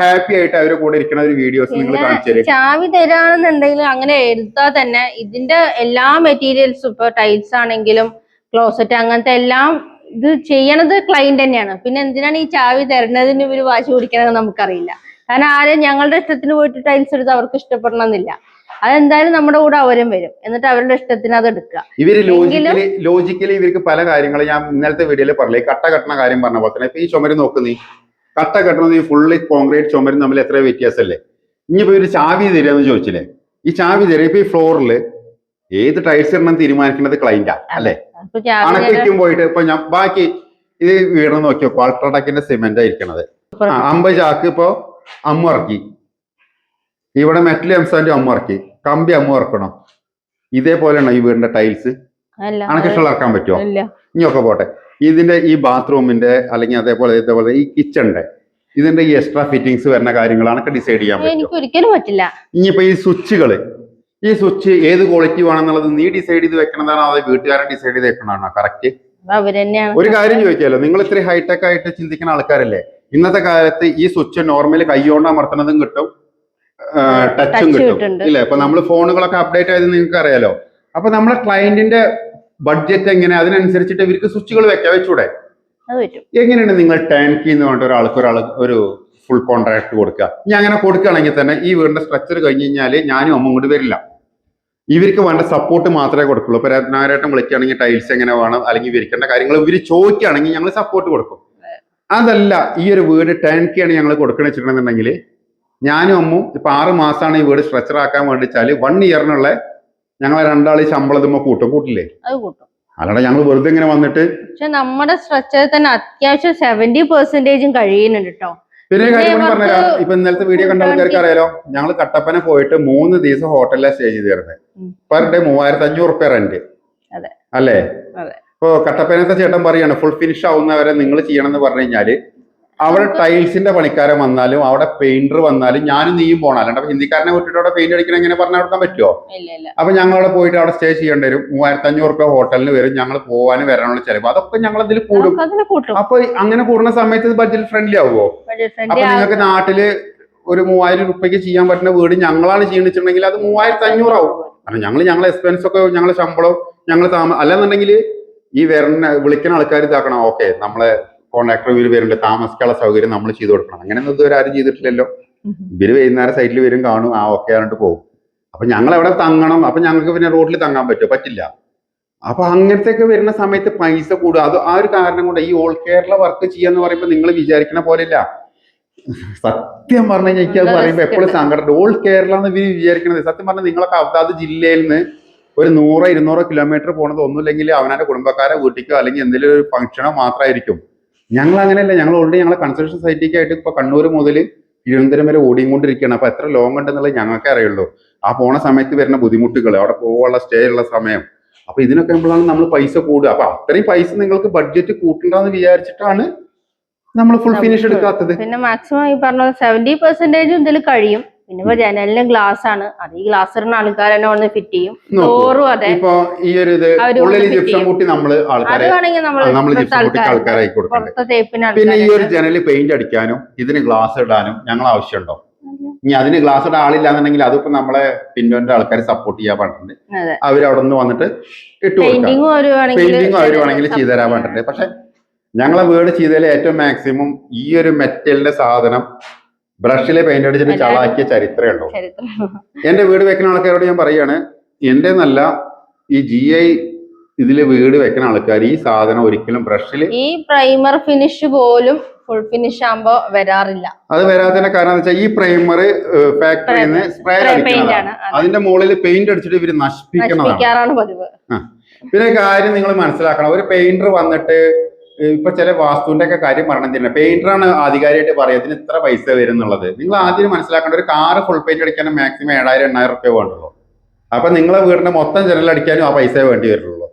ഹാപ്പി ആയിട്ട് അവരുടെ കൂടെ ഇരിക്കുന്ന ഒരു വീഡിയോസ് നിങ്ങൾ കാണിച്ചു തരും. ചാവി തരാണെന്നുണ്ടെങ്കിൽ അങ്ങനെ എടുത്താൽ തന്നെ ഇതിന്റെ എല്ലാ മെറ്റീരിയൽസും ഇപ്പൊ ടൈൽസ് ആണെങ്കിലും ക്ലോസറ്റ് അങ്ങനത്തെ എല്ലാം ഇത് ചെയ്യണത് ക്ലയന്റ് തന്നെയാണ്. പിന്നെ എന്തിനാണ് ഈ ചാവി തരുന്നതിന് ഇവര് വാശി പിടിക്കണമെന്ന് നമുക്കറിയില്ല. കാരണം ആരും ഞങ്ങളുടെ ഇഷ്ടത്തിന് പോയിട്ട് ടൈൽസ് എടുത്ത് അവർക്ക് ഇഷ്ടപ്പെടണമെന്നില്ല. അതെന്തായാലും നമ്മുടെ കൂടെ അവരും വരും, എന്നിട്ട് അവരുടെ ഇഷ്ടത്തിന് അത് എടുക്കുക. ഇവര് ലോജിക്കലി ഇവർക്ക് പല കാര്യങ്ങളും ഞാൻ ഇന്നലത്തെ വീഡിയോയിൽ പറഞ്ഞില്ലേ, കട്ട കെട്ടണ കാര്യം പറഞ്ഞ പോലെ തന്നെ ഇപ്പൊ ഈ ചുമര് നോക്കുന്നീ കട്ട കെട്ടണത് ഈ ഫുള്ളി കോൺക്രീറ്റ് ചുമരും തമ്മിൽ എത്ര വ്യത്യാസമല്ലേ. ഇനിയിപ്പോ ഒരു ചാവി തരാന്ന് ചോദിച്ചില്ലേ, ഈ ചാവി തരാം ഇപ്പൊ ഈ ഫ്ലോറിൽ ഏത് ടൈൽസ് ഇടണം തീരുമാനിക്കുന്നത് ക്ലൈന്റാ അല്ലെ. അണക്കിക്കും പോയിട്ട് ഇപ്പൊ ഞാൻ ബാക്കി ഇത് വീട് നോക്കിയോ, അൾട്രാടെക്കിന്റെ സിമെന്റ് ആയിരിക്കണത് 50 ചാക്ക് ഇപ്പൊ അമ്മ ഇറക്കി, ഇവിടെ മെറ്റൽ എംസാന്റെ അമ്മ ഇറക്കി, കമ്പി അമ്മ ഇറക്കണം. ഇതേപോലെയാണോ ഈ വീടിന്റെ ടൈൽസ്? അണക്കിഷ്ടം ഇറക്കാൻ പറ്റുമോ? ഇനിയൊക്കെ പോട്ടെ, ഇതിന്റെ ഈ ബാത്റൂമിന്റെ അല്ലെങ്കിൽ ഇതേപോലെ ഈ കിച്ചണിന്റെ ഇതിന്റെ ഈ എക്സ്ട്രാ ഫിറ്റിങ്സ് വരുന്ന കാര്യങ്ങളാണ് ഡിസൈഡ് ചെയ്യാൻ പറ്റും. ഒരിക്കലും പറ്റില്ല. ഇനിയിപ്പോ ഈ സ്വിച്ചുകള് ഈ സ്വിച്ച് ഏത് ക്വാളിറ്റി വേണമെന്നുള്ളത് നീ ഡിസൈഡ് ചെയ്ത് വെക്കണതാണോ അതോ വീട്ടുകാരൻ ഡിസൈഡ് ചെയ്ത് വെക്കണതാണോ കറക്റ്റ്? അവര് തന്നെയാണ്. ഒരു കാര്യം ചോദിക്കാലോ, നിങ്ങൾ ഇത്രയും ഹൈടെക് ആയിട്ട് ചിന്തിക്കുന്ന ആൾക്കാരല്ലേ, ഇന്നത്തെ കാലത്ത് ഈ സ്വിച്ച് നോർമലി കൈകൊണ്ട് അമർത്തുന്നതും കിട്ടും, ടച്ചും കിട്ടും ഇല്ലേ? അപ്പൊ നമ്മൾ ഫോണുകളൊക്കെ അപ്ഡേറ്റ് ആയത് നിങ്ങൾക്ക് അറിയാലോ. അപ്പൊ നമ്മളെ ക്ലയന്റിന്റെ ബഡ്ജറ്റ് എങ്ങനെ, അതിനനുസരിച്ചിട്ട് ഇവർക്ക് സ്വിച്ചുകൾ വെച്ചൂടെ? എങ്ങനെയാണ് നിങ്ങൾ ടേൺ കീ എന്ന് പറഞ്ഞിട്ട് ഒരു ഫുൾ കോൺട്രാക്ട് കൊടുക്കുക? ഇനി അങ്ങനെ കൊടുക്കുകയാണെങ്കിൽ തന്നെ ഈ വീടിന്റെ സ്ട്രക്ചർ കഴിഞ്ഞ് കഴിഞ്ഞാൽ ഞാനും അമ്മ കൊണ്ട് വരില്ല. ഇവർക്ക് വേണ്ട സപ്പോർട്ട് മാത്രമേ കൊടുക്കുള്ളൂ. ഇപ്പൊ രത്നാകരേട്ടൻ വിളിക്കുകയാണെങ്കിൽ ടൈൽസ് എങ്ങനെ വേണം അല്ലെങ്കിൽ വിരിക്കേണ്ട കാര്യങ്ങൾ ഇവർ ചോദിക്കുകയാണെങ്കിൽ ഞങ്ങൾ സപ്പോർട്ട് കൊടുക്കും. അതല്ല, ഈ ഒരു വീട് ടേൺ കീ ആണ് ഞങ്ങൾ കൊടുക്കണമെന്ന് വെച്ചിട്ടുണ്ടെന്നുണ്ടെങ്കിൽ ഞാനും അമ്മും ഇപ്പൊ 6 മാസമാണ് ഈ വീട് സ്ട്രക്ചർ ആക്കാൻ വേണ്ടിച്ചാല് 1 ഇയറിനുള്ള ഞങ്ങളെ രണ്ടാളി ശമ്പളത്തുമ്പോ കൂട്ടില്ലേ? അല്ലാതെ ഞങ്ങൾ വെറുതെ ഇങ്ങനെ വന്നിട്ട്. പക്ഷെ നമ്മുടെ സ്ട്രക്ചറിൽ തന്നെ അത്യാവശ്യം 70% കഴിയുന്നുണ്ട് കേട്ടോ. പിന്നെ കാര്യം കൂടി പറഞ്ഞുതരാം. ഇപ്പൊ ഇന്നലത്തെ വീഡിയോ കണ്ട ആൾക്കാർക്ക് അറിയാലോ, ഞങ്ങൾ കട്ടപ്പന പോയിട്ട് 3 ദിവസം ഹോട്ടലിലെ സ്റ്റേ ചെയ്ത് തരുന്നത്. പെർ ഡേ 3500 റുപ്യ റെന്റ് അല്ലേ? ഇപ്പൊ കട്ടപ്പനത്തെ ചേട്ടൻ പറയാണ് ഫുൾ ഫിനിഷ് ആവുന്നവരെ നിങ്ങൾ ചെയ്യണമെന്ന് പറഞ്ഞു കഴിഞ്ഞാല് അവിടെ ടൈൽസിന്റെ പണിക്കാരൻ വന്നാലും അവിടെ പെയിന്റർ വന്നാലും ഞാനും നീയും പോകണം. അല്ലാണ്ട് ഹിന്ദിക്കാരനെ വിട്ടിട്ട് അവിടെ പെയിന്റ് അടിക്കണം എങ്ങനെ പറഞ്ഞു കൊടുക്കാൻ പറ്റുമോ? അപ്പൊ ഞങ്ങൾ അവിടെ പോയിട്ട് അവിടെ സ്റ്റേ ചെയ്യേണ്ടി വരും. 3500 റുപ്യ ഹോട്ടലിന് വരും. ഞങ്ങൾ പോകാനും വരാനുള്ള ചെലവ് അതൊക്കെ ഞങ്ങൾ അതിൽ കൂടും. അപ്പൊ അങ്ങനെ കൂടുന്ന സമയത്ത് ഇത് ബഡ്ജറ്റ് ഫ്രണ്ട്ലി ആവുമോ? അപ്പൊ നിങ്ങൾക്ക് നാട്ടില് ഒരു 3000 റുപ്യക്ക് ചെയ്യാൻ പറ്റുന്ന വീട് ഞങ്ങളാണ് ചെയ്യണിച്ചിട്ടുണ്ടെങ്കിൽ അത് 3500 ആവും. കാരണം ഞങ്ങളെ എക്സ്പെൻസ് ഒക്കെ ഞങ്ങളെ ശമ്പളം ഞങ്ങൾ അല്ലെന്നുണ്ടെങ്കിൽ ഈ വിളിക്കുന്ന ആൾക്കാർ ഇതാക്കണം. ഓക്കെ, നമ്മളെ കോൺട്രാക്ടർ ഇവര് വരുന്നുണ്ട്, താമസിക്കാനുള്ള സൗകര്യം നമ്മൾ ചെയ്തു കൊടുക്കണം. അങ്ങനെയൊന്നും ഇതുവരെ ആരും ചെയ്തിട്ടില്ലല്ലോ. ഇവര് വൈകുന്നേരം സൈറ്റിൽ വരും, കാണും, ഓക്കെ പറഞ്ഞിട്ട് പോകും. അപ്പൊ ഞങ്ങൾ എവിടെ തങ്ങണം? അപ്പൊ ഞങ്ങൾക്ക് പിന്നെ റോഡിൽ തങ്ങാൻ പറ്റില്ല. അപ്പൊ അങ്ങനത്തെയൊക്കെ വരുന്ന സമയത്ത് പൈസ കൂടുക. അത് ആ ഒരു കാരണം കൊണ്ട് ഈ ഓൾ കേരള വർക്ക് ചെയ്യാന്ന് പറയുമ്പോൾ നിങ്ങൾ വിചാരിക്കുന്ന പോലെയല്ല. സത്യം പറഞ്ഞു കഴിഞ്ഞാൽ എനിക്ക് അത് പറയുമ്പോൾ എപ്പോഴും സങ്കടം. ഓൾ കേരള എന്ന് ഇവര് വിചാരിക്കുന്നത്, സത്യം പറഞ്ഞാൽ നിങ്ങളൊക്കെ അതാത് ജില്ലയിൽ നിന്ന് ഒരു 100-200 കിലോമീറ്റർ പോണത് ഒന്നുമില്ലെങ്കിൽ അവനാന്റെ കുടുംബക്കാരെ വീട്ടിക്കോ അല്ലെങ്കിൽ എന്തെങ്കിലും ഒരു ഫംഗ്ഷനോ മാത്രമായിരിക്കും. ഞങ്ങൾ അങ്ങനെയല്ല. ഞങ്ങൾ ഓൾറെഡി ഞങ്ങളെ കൺസ്ട്രക്ഷൻ സൈറ്റിലേക്കായിട്ട് ഇപ്പൊ കണ്ണൂർ മുതൽ തിരുവനന്തപുരം വരെ ഓടിക്കൊണ്ടിരിക്കുകയാണ്. അപ്പൊ എത്ര ലോങ് ഉണ്ടെന്നുള്ളത് ഞങ്ങൾക്കേ അറിയുള്ളൂ. ആ പോണ സമയത്ത് വരുന്ന ബുദ്ധിമുട്ടുകൾ, അവിടെ പോകാനുള്ള സ്റ്റേ ഉള്ള സമയം, അപ്പൊ ഇതിനൊക്കെ ആകുമ്പോഴാണ് നമ്മൾ പൈസ കൂടുക. അപ്പൊ അത്രയും പൈസ നിങ്ങൾക്ക് ബഡ്ജറ്റ് കൂട്ടണ്ടെന്ന് വിചാരിച്ചിട്ടാണ് നമ്മൾ ഫുൾ ഫിനിഷ് എടുക്കാത്തത്. പിന്നെ മാക്സിമം ഈ പറഞ്ഞ 70% ഇതിൽ കഴിയും. പിന്നെ ഇപ്പൊ ജനലിന് ഗ്ലാസ് ആണ്, അത് ഈ ഗ്ലാസ് ഇടുന്ന ആൾക്കാർ തന്നെ വന്ന് ഫിറ്റ് ചെയ്യും. ഡോറും അതെ. ഇപ്പൊ ഈ ഒരു ഇത് ഉള്ളിൽ ജിപ്സം കൂട്ടി നമ്മള് ആൾക്കാരെ ആൾക്കാരായി കൊടുക്കണ്ടേ. പിന്നെ ഈ ഒരു ജനല് പെയിന്റ് അടിക്കാനും ഇതിന് ഗ്ലാസ് ഇടാനും ഞങ്ങൾ ആവശ്യമുണ്ടോ? ഇനി അതിന് ഗ്ലാസ് ഇടാൻ ആളില്ലാന്നുണ്ടെങ്കിൽ അതിപ്പോ നമ്മളെ പിന്നോന്റെ ആൾക്കാർ സപ്പോർട്ട് ചെയ്യാൻ പറഞ്ഞിട്ടുണ്ട്. അവര് അവിടെ നിന്ന് വന്നിട്ട് ഇട്ട് കൊടുക്കാം. പെയിന്റിങ്ങും അവര് വേണമെങ്കിൽ ചെയ്തു തരാൻ പറഞ്ഞിട്ടുണ്ട്. പക്ഷെ ഞങ്ങളെ വീട് ചെയ്തതിൽ ഏറ്റവും മാക്സിമം ഈ ഒരു മെറ്റലിന്റെ സാധനം ബ്രഷിലെ പെയിന്റ് അടിച്ചിട്ട് ചളാക്കിയ ചരിത്രമേ ഉള്ളൂ. എന്റെ വീട് വെക്കുന്ന ആൾക്കാരോട് ഞാൻ പറയാണ്, എന്റെ നല്ല ഈ GI ഇതില് വീട് വെക്കുന്ന ആൾക്കാർ ഈ സാധനം ഒരിക്കലും ബ്രഷില് ഈ പ്രൈമർ ഫിനിഷ് പോലും ഫുൾ ഫിനിഷ് ആകുമ്പോ വരാറില്ല. അത് വരാത്തതിന്റെ കാരണം എന്താ വെച്ചാൽ ഈ പ്രൈമർ ഫാക്ടറിയിൽ നിന്ന് സ്പ്രേ അടിക്കുന്നതാണ്. അതിന്റെ മുകളിൽ പെയിന്റ് അടിച്ചിട്ട് ഇവര് നശിപ്പിക്കുന്നതാണ് പതിവ്. പിന്നെ കാര്യം നിങ്ങൾ മനസ്സിലാക്കണം, ഒരു പെയിന്റർ വന്നിട്ട് ഇപ്പൊ ചില വാസ്തുവിന്റെ ഒക്കെ കാര്യം പറഞ്ഞില്ല, പെയിന്ററാണ് ആധികാരികമായിട്ട് പറയുക ഇതിന് ഇത്ര പൈസ വരും എന്നുള്ളത്. നിങ്ങൾ ആദ്യം മനസ്സിലാക്കേണ്ട, ഒരു കാറ് ഫുൾ പെയിന്റ് അടിക്കാനും മാക്സിമം 7000-8000 റുപ്യ വേണ്ടുള്ളൂ. അപ്പൊ നിങ്ങളെ വീടിന്റെ മൊത്തം ജനലടിക്കാനും ആ പൈസ വേണ്ടി വരുള്ളൂ.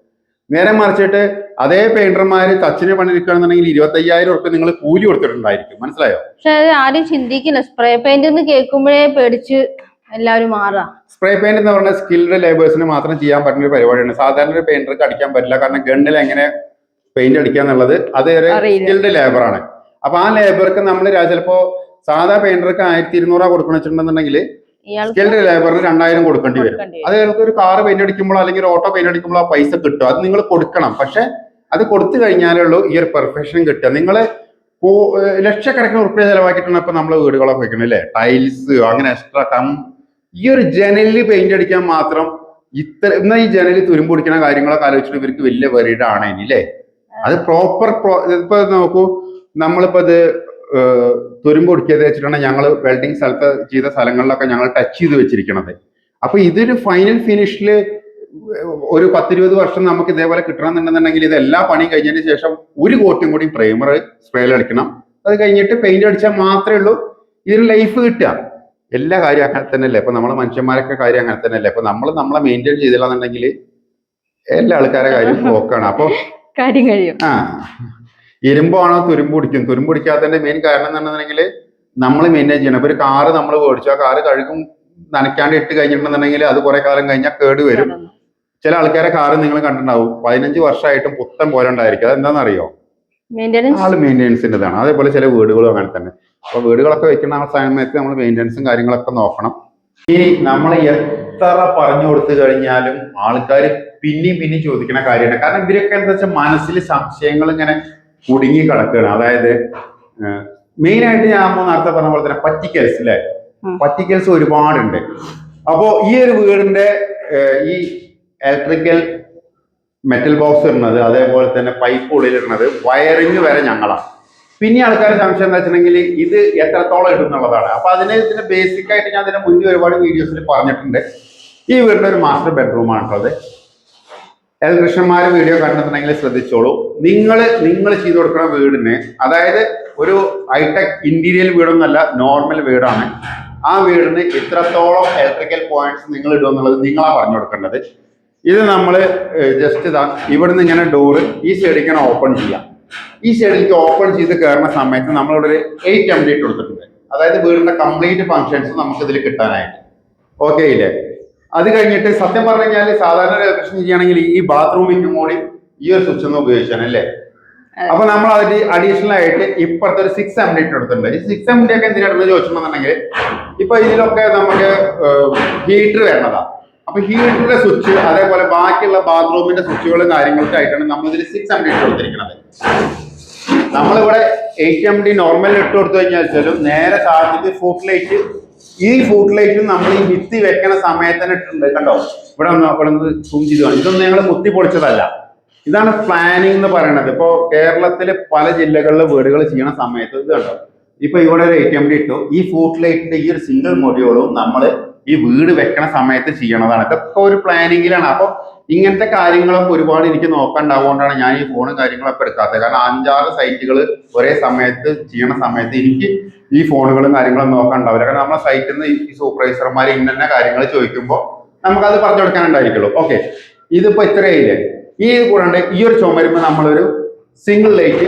നേരെ മറിച്ചിട്ട് അതേ പെയിന്റർമാര് ടച്ചിന് പണിയെടുക്കുകയാണെന്നുണ്ടെങ്കിൽ 25,000 റുപ്യ നിങ്ങൾ കൂലി കൊടുത്തിട്ടുണ്ടായിരിക്കും. മനസ്സിലായോ? പക്ഷെ ആരും ചിന്തിക്കില്ല. സ്പ്രേ പെയിന്റ് എന്ന് കേൾക്കുമ്പോഴേ പേടിച്ച് എല്ലാവരും മാറാം. സ്പ്രേ പെയിന്റ് എന്ന് പറഞ്ഞാൽ സ്കിൽഡ് ലേബേഴ്സിന് മാത്രം ചെയ്യാൻ പറ്റുന്ന ഒരു പരിപാടിയാണ്. സാധാരണ ഒരു പെയിന്റർക്ക് അടിക്കാൻ പറ്റില്ല. കാരണം ഗണ്ണിൽ എങ്ങനെ പെയിന്റ് അടിക്കുക എന്നുള്ളത് അത് ഒരു സ്കിൽഡ് ലേബറാണ്. അപ്പൊ ആ ലേബർക്ക് നമ്മൾ ചിലപ്പോ സാധാ പെയിന്റർക്ക് 1200 കൊടുക്കണം വെച്ചിട്ടുണ്ടെന്നുണ്ടെങ്കിൽ സ്കിൽഡ് ലേബറിന് 2000 കൊടുക്കേണ്ടി വരും. അത് നിങ്ങൾക്ക് ഒരു കാറ് പെയിന്റ് അടിക്കുമ്പോൾ അല്ലെങ്കിൽ ഒരു ഓട്ടോ പെയിന്റ് അടിക്കുമ്പോൾ ആ പൈസ കിട്ടും. അത് നിങ്ങൾ കൊടുക്കണം. പക്ഷെ അത് കൊടുത്തു കഴിഞ്ഞാലേ ഉള്ളൂ ഈ ഒരു പെർഫെക്ഷൻ കിട്ടുക. നിങ്ങൾ ലക്ഷക്കണക്കിന് റുപ്യ ചെലവാക്കിയിട്ടാണ് ഇപ്പൊ നമ്മള് വീടുകളൊക്കെ വെക്കണം അല്ലേ? ടൈൽസ് അങ്ങനെ എക്സ്ട്രാ ഈ ഒരു ജനലിൽ പെയിന്റ് അടിക്കാൻ മാത്രം എന്നാ ഈ ജനലിൽ തുരുമ്പ് പിടിക്കുന്ന കാര്യങ്ങളൊക്കെ ആലോചിച്ചിട്ട് ഇവർക്ക് വലിയ വെറീഡ് ആണ് ഇനി അല്ലേ? അത് പ്രോപ്പർ ഇപ്പൊ നോക്കൂ, നമ്മളിപ്പോ ഇത് തുരുമ്പ് പിടിക്കാതെ വെച്ചിട്ടുണ്ടെങ്കിൽ ഞങ്ങൾ വെൽഡിങ് സ്ഥലത്ത് ചെയ്ത സ്ഥലങ്ങളിലൊക്കെ ഞങ്ങൾ ടച്ച് ചെയ്ത് വെച്ചിരിക്കണത്. അപ്പൊ ഇതൊരു ഫൈനൽ ഫിനിഷില് ഒരു 10-20 വർഷം നമുക്ക് ഇതേപോലെ കിട്ടണമെന്നുണ്ടെന്നുണ്ടെങ്കിൽ ഇത് എല്ലാ പണിയും കഴിഞ്ഞതിന് ശേഷം ഒരു കോട്ടും കൂടി പ്രൈമർ സ്പ്രേയിൽ അടിക്കണം. അത് കഴിഞ്ഞിട്ട് പെയിന്റ് അടിച്ചാൽ മാത്രമേ ഉള്ളൂ ഇതിന് ലൈഫ് കിട്ടുക. എല്ലാ കാര്യം അങ്ങനെ തന്നെയല്ലേ? ഇപ്പൊ നമ്മളെ മനുഷ്യന്മാരൊക്കെ കാര്യം അങ്ങനെ തന്നെയല്ലേ? അപ്പൊ നമ്മളെ മെയിൻറ്റെയിൻ ചെയ്തില്ലാന്നുണ്ടെങ്കിൽ എല്ലാ ആൾക്കാരെ കാര്യം നോക്കാണ്. അപ്പൊ കാര്യം കഴിയും. ഇരുമ്പാണോ തുരുമ്പ് പിടിക്കും? തുരുമ്പ് പിടിക്കാത്തതിന്റെ മെയിൻ കാരണം എന്താണെന്നുണ്ടെങ്കിൽ നമ്മൾ മെയിൻറ്റെയിൻ ചെയ്യണം. ഇപ്പൊ ഒരു കാറ് നമ്മൾ മേടിച്ചു, ആ കാറ് കഴുകും നനയ്ക്കാണ്ട് ഇട്ട് കഴിഞ്ഞിട്ടുണ്ടെന്നുണ്ടെങ്കിൽ അത് കുറെ കാലം കഴിഞ്ഞാൽ കേട് വരും. ചില ആൾക്കാരെ കാറ് നിങ്ങൾ കണ്ടിട്ടുണ്ടാവും 15 വർഷമായിട്ടും പുത്തൻ പോലെ ഉണ്ടായിരിക്കും. അത് എന്താണെന്നറിയോ? ആള് മെയിൻ്റെനൻസിൻ്റെതാണ്. അതേപോലെ ചില വീടുകളും അങ്ങനെ തന്നെ. അപ്പൊ വീടുകളൊക്കെ വെക്കുന്ന ആ സമയത്ത് നമ്മൾ മെയിൻ്റെനൻസും കാര്യങ്ങളൊക്കെ നോക്കണം. ഇനി നമ്മൾ എത്ര പറഞ്ഞു കൊടുത്തു കഴിഞ്ഞാലും ആൾക്കാർ പിന്നെയും ചോദിക്കുന്ന കാര്യമാണ്. കാരണം ഇവരൊക്കെ എന്താ വെച്ചാൽ മനസ്സിൽ സംശയങ്ങൾ ഇങ്ങനെ കുടുങ്ങി കിടക്കുകയാണ്. അതായത് മെയിൻ ആയിട്ട് ഞാൻ നേരത്തെ പറഞ്ഞ പോലെ തന്നെ പറ്റിക്കൽസ് അല്ലെ, പറ്റിക്കൽസ് ഒരുപാടുണ്ട്. അപ്പോ ഈ ഒരു വീടിന്റെ ഈ ഇലക്ട്രിക്കൽ മെറ്റൽ ബോക്സ് ഇടുന്നത്, അതേപോലെ തന്നെ പൈപ്പ് ഉള്ളിലിടുന്നത്, വയറിങ് വരെ ഞങ്ങളാണ്. പിന്നെ ആൾക്കാർ സംശയം എന്താ വെച്ചിട്ടുണ്ടെങ്കിൽ ഇത് എത്രത്തോളം ഇടും എന്നുള്ളതാണ്. അപ്പൊ ഇതിന്റെ ബേസിക് ആയിട്ട് ഞാൻ ഇതിന്റെ മുന്നേ ഒരുപാട് വീഡിയോസിൽ പറഞ്ഞിട്ടുണ്ട്. ഈ വീടിന്റെ ഒരു മാസ്റ്റർ ബെഡ്റൂമാണ് കേട്ടോ അത്. ഇലക്ട്രീഷ്യന്മാർ വീഡിയോ കണ്ടിട്ടുണ്ടെങ്കിൽ ശ്രദ്ധിച്ചോളൂ. നിങ്ങൾ ചെയ്തു കൊടുക്കുന്ന വീടിന്, അതായത് ഒരു ഹൈടെക് ഇന്റീരിയൽ വീടൊന്നല്ല, നോർമൽ വീടാണ്. ആ വീടിന് ഇത്രത്തോളം ഇലക്ട്രിക്കൽ പോയിന്റ്സ് നിങ്ങൾ ഇടുമെന്നുള്ളത് നിങ്ങളാണ് പറഞ്ഞു കൊടുക്കേണ്ടത്. ഇത് നമ്മൾ ജസ്റ്റ് ഇതാ ഇവിടുന്ന് ഇങ്ങനെ ഡോറ് ഈ സൈഡിലേക്കാണ് ഓപ്പൺ ചെയ്യാം. ഈ സൈഡിലേക്ക് ഓപ്പൺ ചെയ്ത് കയറുന്ന സമയത്ത് നമ്മളിവിടെ ഒരു 8 MD ഇട്ട് കൊടുത്തിട്ടുണ്ട്. അതായത് വീടിന്റെ കംപ്ലീറ്റ് ഫങ്ഷൻസ് നമുക്ക് ഇതിൽ കിട്ടാനായിട്ട്. ഓക്കെ ഇല്ലേ? അത് കഴിഞ്ഞിട്ട് സത്യം പറഞ്ഞു കഴിഞ്ഞാൽ സാധാരണ ഇലക്ട്രീഷ്യൻ ചെയ്യുകയാണെങ്കിൽ ഈ ബാത്റൂമിനും കൂടി ഈ ഒരു സ്വിച്ച് ഒന്ന് ഉപയോഗിച്ചാണ് അല്ലേ. അപ്പൊ നമ്മൾ അതിന് അഡീഷണൽ ആയിട്ട് ഇപ്പുറത്തെ ഒരു 6 MD ഇട്ട് കൊടുത്തിട്ടുണ്ട്. ഈ 6 MD ഒക്കെ എന്തിനാണെന്ന് ചോദിച്ചിട്ടുണ്ടെന്നുണ്ടെങ്കിൽ ഇപ്പൊ ഇതിലൊക്കെ നമുക്ക് ഹീറ്റർ വരണതാ. അപ്പൊ ഹീറ്ററിന്റെ സ്വിച്ച്, അതേപോലെ ബാക്കിയുള്ള ബാത്റൂമിന്റെ സ്വിച്ചുകളും കാര്യങ്ങൾക്കായിട്ടാണ് നമ്മൾ ഇതിൽ 6 MD ഇട്ട് കൊടുത്തിരിക്കുന്നത്. നമ്മളിവിടെ 8 MD നോർമൽ ഇട്ട് കൊടുത്തു കഴിഞ്ഞാൽ നേരെ താഴത്തേക്ക് ഫുട് ലൈറ്റ്, ഈ ഫുട് ലൈറ്റും നമ്മൾ ഈ ഭിത്തി വെക്കണ സമയത്ത് തന്നെ ഇട്ടിട്ടുണ്ട്. കണ്ടോ, ഇവിടെ നിന്ന് സൂം ചെയ്ത് കാണും. ഇതൊന്നും ഞങ്ങൾ കുത്തി പൊളിച്ചതല്ല. ഇതാണ് പ്ലാനിങ് എന്ന് പറയുന്നത്. ഇപ്പോ കേരളത്തിലെ പല ജില്ലകളിലെ വീടുകൾ ചെയ്യണ സമയത്ത് ഇത് കണ്ടോ, ഇപ്പൊ ഇവിടെ ഒരു 8 MD ഇട്ടു. ഈ ഫുട് ലൈറ്റിന്റെ ഈ ഒരു സിംഗിൾ മൊഡ്യൂളും നമ്മൾ ഈ വീട് വെക്കണ സമയത്ത് ചെയ്യണതാണ്. ഇതൊക്കെ ഒരു പ്ലാനിങ്ങിലാണ്. അപ്പൊ ഇങ്ങനത്തെ കാര്യങ്ങളൊക്കെ ഒരുപാട് എനിക്ക് നോക്കാണ്ടാവുകൊണ്ടാണ് ഞാൻ ഈ ഫോണും കാര്യങ്ങളൊക്കെ എടുക്കാത്തത്. കാരണം 5-6 സൈറ്റുകൾ ഒരേ സമയത്ത് ചെയ്യണ സമയത്ത് എനിക്ക് ഈ ഫോണുകളും കാര്യങ്ങളും നോക്കാണ്ടാവില്ല. കാരണം നമ്മളെ സൈറ്റിൽ നിന്ന് ഈ സൂപ്പർവൈസർമാർ ഇന്ന കാര്യങ്ങൾ ചോദിക്കുമ്പോൾ നമുക്കത് പറഞ്ഞു കൊടുക്കാനുണ്ടായിരിക്കുള്ളൂ. ഓക്കെ, ഇതിപ്പോ ഇത്രയില്ലേ. ഈ കൂടാണ്ട് ഈ ഒരു ചുമരുമ്പോൾ നമ്മളൊരു സിംഗിൾ ലൈറ്റ്